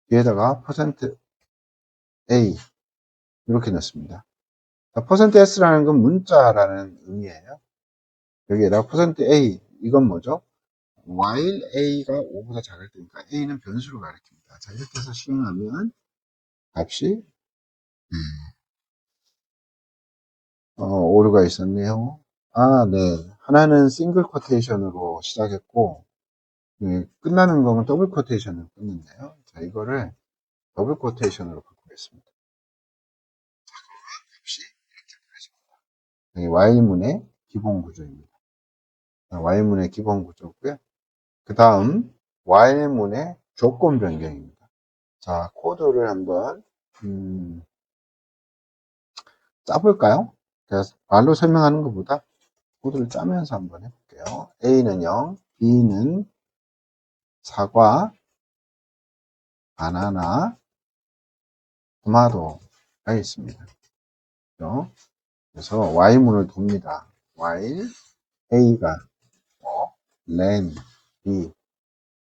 뒤에다가 %a 이렇게 넣습니다. %s라는 건 문자라는 의미예요. 여기에다가 %a 이건 뭐죠? while a가 5보다 작을 때니까 a는 변수로 가리킵니다. 자, 이렇게 해서 실행하면 값이 오류가 있었네요. 아, 네. 하나는 싱글 쿼테이션으로 시작했고 네, 끝나는 거는 더블 쿼테이션으로 끝났네요. 자, 이거를 더블 쿼테이션으로 바꾸겠습니다. 값이 여기 while문의 기본 구조입니다. while문의 기본 구조고요. 그 다음 while문의 조건 변경입니다. 자, 코드를 한번 짜볼까요? 제가 말로 설명하는 것보다 코드를 짜면서 한번 해볼게요. A는 0, B는 사과, 바나나, 토마토가 있습니다. 그래서 while문을 돕니다. while A가 len, B,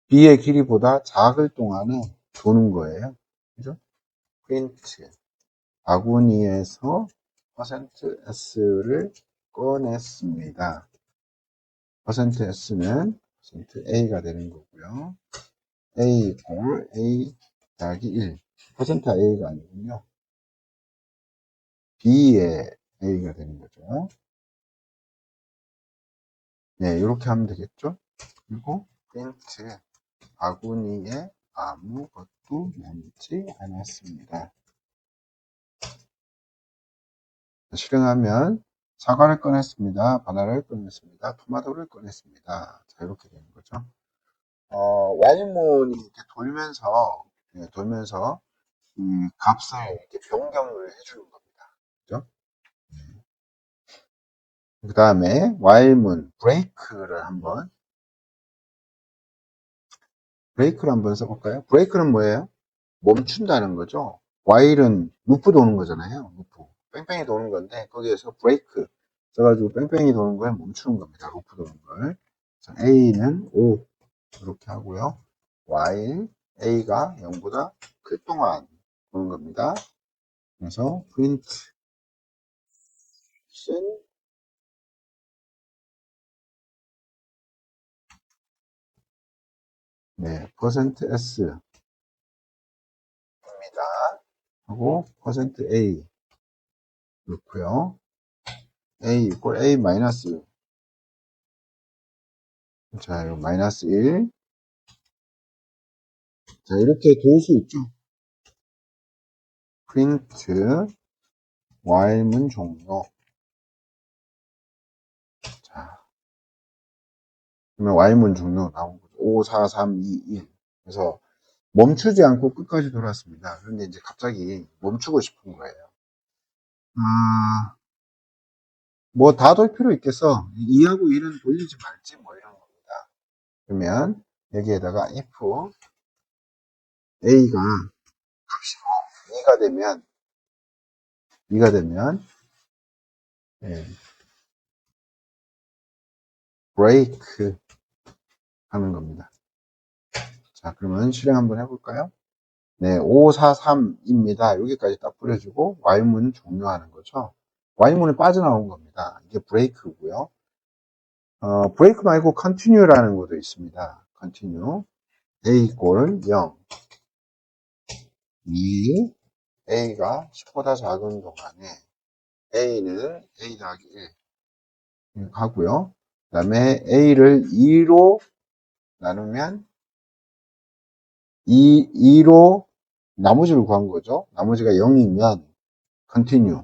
B의 길이보다 작을 동안은 도는 거예요. 그죠? print 바구니에서 %s를 꺼냈습니다. %s는 %a가 되는 거고요. a or a 더하기 1 %a가 아니군요. b의 a가 되는 거죠. 네, 이렇게 하면 되겠죠. 그리고 print 바구니에 아무것도 남지 않았습니다. 실행하면 사과를 꺼냈습니다. 바나나를 꺼냈습니다. 토마토를 꺼냈습니다. 자, 이렇게 되는 거죠. while문이 이렇게 돌면서 값을 이렇게 변경을 해주는 겁니다. 그죠? 그 다음에 while문 브레이크를 한번 써볼까요? 브레이크는 뭐예요? 멈춘다는 거죠. while은 루프 도는 거잖아요. 루프. 뺑뺑이 도는 건데 거기에서 브레이크 써가지고 뺑뺑이 도는 걸 멈추는 겁니다. 루프 도는 걸. A는 5 이렇게 하고요. while A가 0보다 클 동안 도는 겁니다. 그래서 print 네, %s 하고 %a 넣고요. a 이꼴 a 마이너스 자, 이거 마이너스 1. 자, 이렇게 도울 수 있죠. print while문 종료. 자, 그러면 while문 종료 나온 거죠. 5, 4, 3, 2, 1. 그래서 멈추지 않고 끝까지 돌았습니다. 그런데 이제 갑자기 멈추고 싶은 거예요. 뭐 다 돌 필요 있겠어. 2하고 1은 돌리지 말지 뭐 이런 겁니다. 그러면 여기에다가 if a가 값이 2가 되면 예, break 하는 겁니다. 자, 그러면 실행 한번 해볼까요? 네, 5, 4, 3입니다. 여기까지 딱 뿌려주고 while문 종료하는 거죠. Y문에 빠져나온 겁니다. 이게 브레이크고요. 브레이크 말고 continue라는 것도 있습니다. continue. A equal 0. 이 A가 10보다 작은 동안에 A는 A 더하기 1 하고요. 그 다음에 A를 2로 나누면 2로 나머지를 구한 거죠. 나머지가 0이면 continue.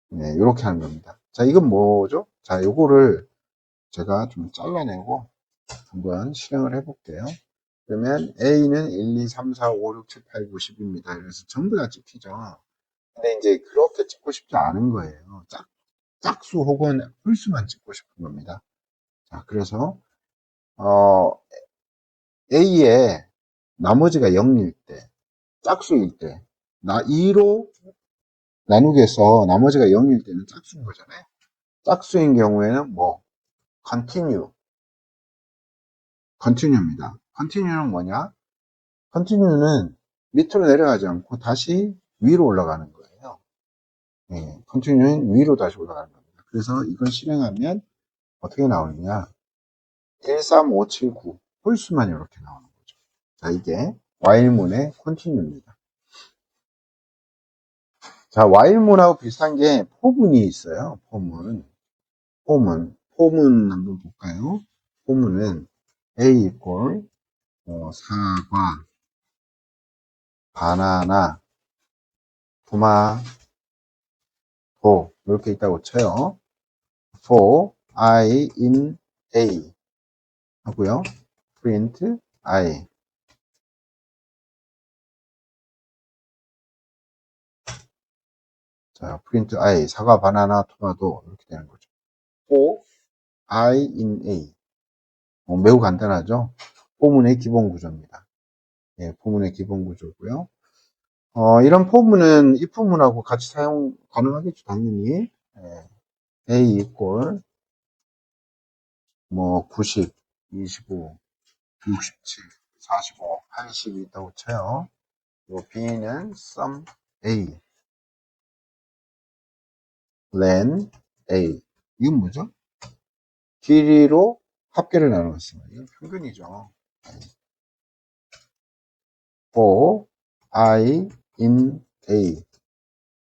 네, 이렇게 하는 겁니다. 자, 이건 뭐죠? 자, 요거를 제가 좀 잘라내고 한번 실행을 해볼게요. 그러면 A는 1, 2, 3, 4, 5, 6, 7, 8, 9, 10입니다. 그래서 전부 다 찍히죠. 근데 이제 그렇게 찍고 싶지 않은 거예요. 짝수 혹은 홀수만 찍고 싶은 겁니다. 자, 그래서, A에 나머지가 0일 때, 짝수일 때, 2로 나누기 해서 나머지가 0일 때는 짝수인 거잖아요. 짝수인 경우에는 뭐, continue입니다. continue는 뭐냐? continue는 밑으로 내려가지 않고 다시 위로 올라가는 거예요. 네, continue는 위로 다시 올라가는 겁니다. 그래서 이걸 실행하면 어떻게 나오느냐? 13579 홀수만 이렇게 나오는 거죠. 자, 이게 while문의 continue입니다. 자, while문하고 비슷한 게 포문이 있어요. 포문 한번 볼까요? 포문은 A equal 사과, 바나나, 토마토 이렇게 있다고 쳐요. for I in A 하고요. print I. 자, print I. 사과, 바나나, 토마토 이렇게 되는 거죠. for I in A. 매우 간단하죠. 포문의 기본 구조입니다. 예, 포문의 기본 구조고요. 이런 포문은 if 문하고 같이 사용 가능하겠죠, 당연히. 예, A equal 뭐 90, 25, 67, 45, 80이 있다고 쳐요. 요 B는 sum A, len A. 이건 뭐죠? 길이로 합계를 나누었습니다. 이건 평균이죠. for I in A.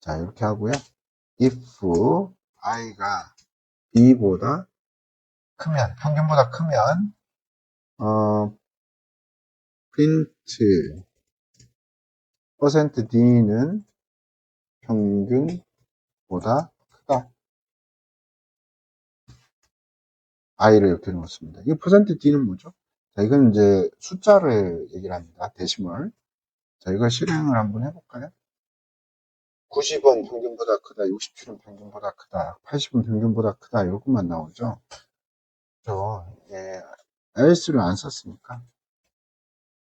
자, 이렇게 하고요. if i가 b보다 크면, 평균보다 크면, print %d는 평균보다 크다. i를 이렇게 넣었습니다. 이 %d는 뭐죠? 자, 이건 이제 숫자를 얘기를 합니다. 데시멀. 자, 이걸 실행을 한번 해볼까요? 90은 평균보다 크다, 67은 평균보다 크다, 80은 평균보다 크다, 이것만 나오죠. 예, else를 안 썼으니까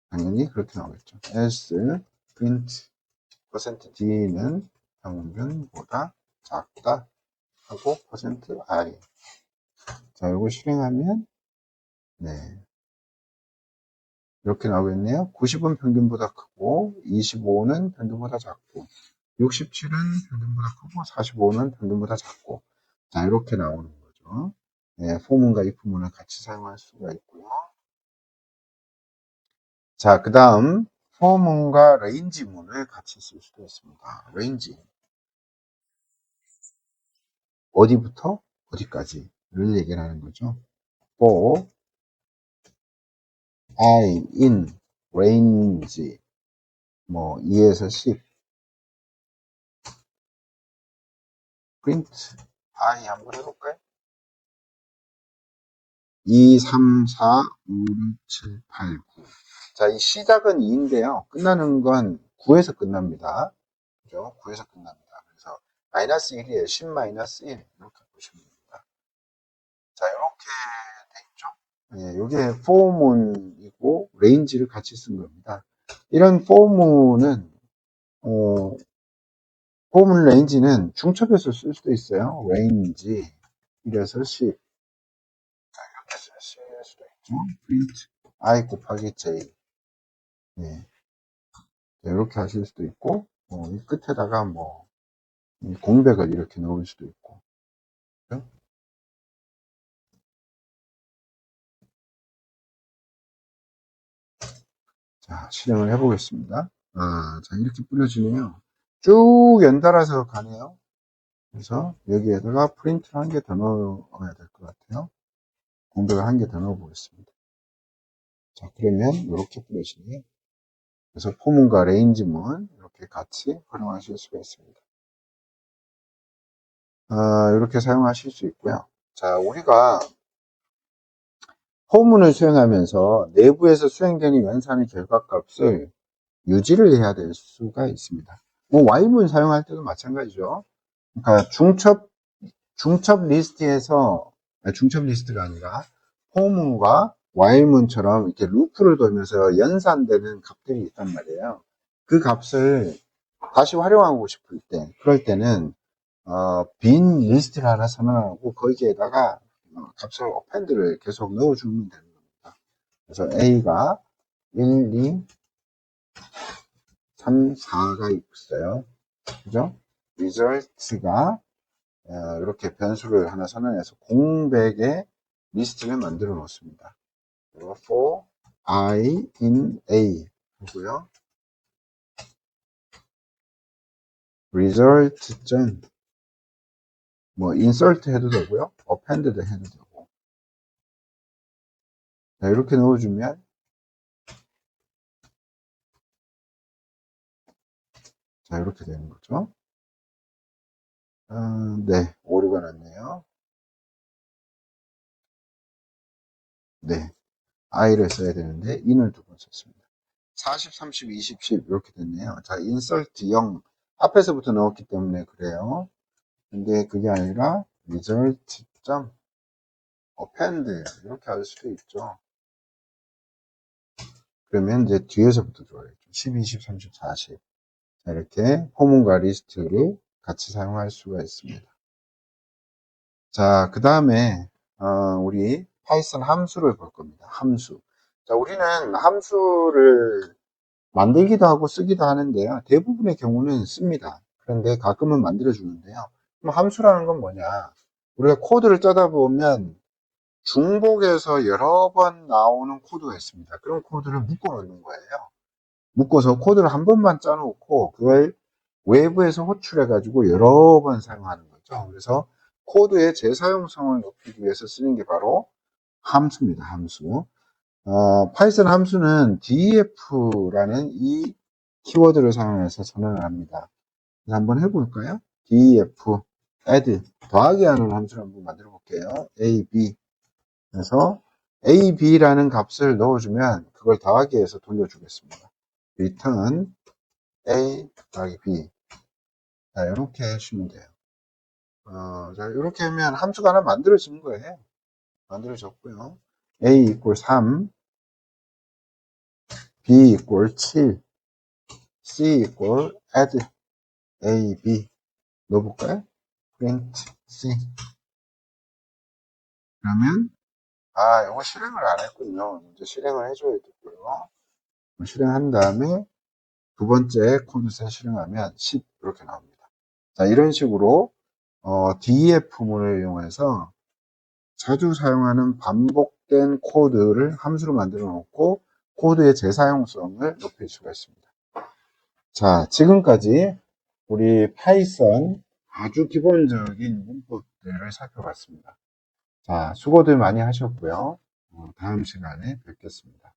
당연히 그렇게 나오겠죠. else print %d는 평균보다 작다 하고 %i. 자, 이거 실행하면 네, 이렇게 나오겠네요. 90은 평균보다 크고 25는 평균보다 작고 67은 평균보다 크고 45는 평균보다 작고. 자, 이렇게 나오는 거죠. 네, for문과 if문을 같이 사용할 수가 있고요. 자, 그 다음 for문과 range문을 같이 쓸 수도 있습니다. range 어디부터 어디까지를 얘기를 하는 거죠. for I in range 뭐 2에서 10 print I 한번 해볼까요? 2, 3, 4, 5, 6, 7, 8, 9. 자, 이 시작은 2인데요. 끝나는 건 9에서 끝납니다. 그죠? 9에서 끝납니다. 그래서 마이너스 1이에요. 10 마이너스 1. 이렇게 보시면 됩니다. 자, 이렇게 돼 있죠? 예, 이게 포문이고 레인지를 같이 쓴 겁니다. 이런 포문은 포문 레인지는 중첩해서 쓸 수도 있어요. 레인지 1에서 10 이렇게 쓸 수도 있죠. print I 곱하기 J. 예, 이렇게 하실 수도 있고 이 끝에다가 뭐 공백을 이렇게 넣을 수도 있고. 그죠? 자, 실행을 해보겠습니다. 자, 이렇게 뿌려지네요. 쭉 연달아서 가네요. 그래서 여기에다가 프린트를 한 개 더 넣어야 될 것 같아요. 공백을 한 개 더 넣어 보겠습니다. 자, 그러면 이렇게 뿌려지네요. 그래서 포문과 레인지문 이렇게 같이 활용하실 수가 있습니다. 이렇게 사용하실 수 있고요. 자, 우리가 포문을 수행하면서 내부에서 수행되는 연산의 결과값을 유지를 해야 될 수가 있습니다. 뭐 Y문 사용할 때도 마찬가지죠. 그러니까 중첩 리스트에서, 중첩 리스트가 아니라 포문과 Y문처럼 이렇게 루프를 돌면서 연산되는 값들이 있단 말이에요. 그 값을 다시 활용하고 싶을 때, 그럴 때는 빈 리스트를 하나 선언하고 거기에다가 값을 어펜드를 계속 넣어주면 되는 겁니다. 그래서 A가 1, 2, 3, 4가 있어요. 그죠? result가 이렇게 변수를 하나 선언해서 공백의 리스트를 만들어 놓습니다. 그리고 for I in A 하고요. result 점 뭐 insert 해도 되고요. append도 해도 되고. 자, 이렇게 넣어주면 자, 이렇게 되는 거죠. 네, 오류가 났네요. 네, I를 써야 되는데 in을 두 번 썼습니다. 40, 30, 20, 10 이렇게 됐네요. 자, insert 0 앞에서부터 넣었기 때문에 그래요. 근데 그게 아니라 result 점 append 이렇게 할 수도 있죠. 그러면 이제 뒤에서부터 들어야죠. 12, 20, 30, 40 자, 이렇게 포문과 리스트를 같이 사용할 수가 있습니다. 자, 그 다음에 우리 파이썬 함수를 볼 겁니다. 함수. 자, 우리는 함수를 만들기도 하고 쓰기도 하는데요. 대부분의 경우는 씁니다. 그런데 가끔은 만들어 주는데요. 그럼 함수라는 건 뭐냐? 우리가 코드를 짜다 보면 중복해서 여러 번 나오는 코드가 있습니다. 그런 코드를 묶어 놓는 거예요. 묶어서 코드를 한 번만 짜놓고 그걸 외부에서 호출해 가지고 여러 번 사용하는 거죠. 그래서 코드의 재사용성을 높이기 위해서 쓰는 게 바로 함수입니다. 함수. 파이썬 함수는 def라는 이 키워드를 사용해서 선언을 합니다. 그래서 한번 해볼까요? def add 더하기 하는 함수를 한번 만들어 볼게요. a, b 그래서 a, b라는 값을 넣어주면 그걸 더하기 해서 돌려주겠습니다. return a 더하기 b 자, 이렇게 하시면 돼요. 자, 이렇게 하면 함수가 하나 만들어지는 거예요. 만들어졌고요. a 이퀄 3 b 이퀄 7 C 이퀄 add A, B 넣어볼까요? print C 그러면 이거 실행을 안 했군요. 이제 실행을 해줘야겠고요. 실행한 다음에 두 번째 코드셋 실행하면 10 이렇게 나옵니다. 자, 이런 식으로 def문을 이용해서 자주 사용하는 반복된 코드를 함수로 만들어 놓고 코드의 재사용성을 높일 수가 있습니다. 자, 지금까지 우리 파이썬 아주 기본적인 문법들을 살펴봤습니다. 자, 수고들 많이 하셨고요. 다음 시간에 뵙겠습니다.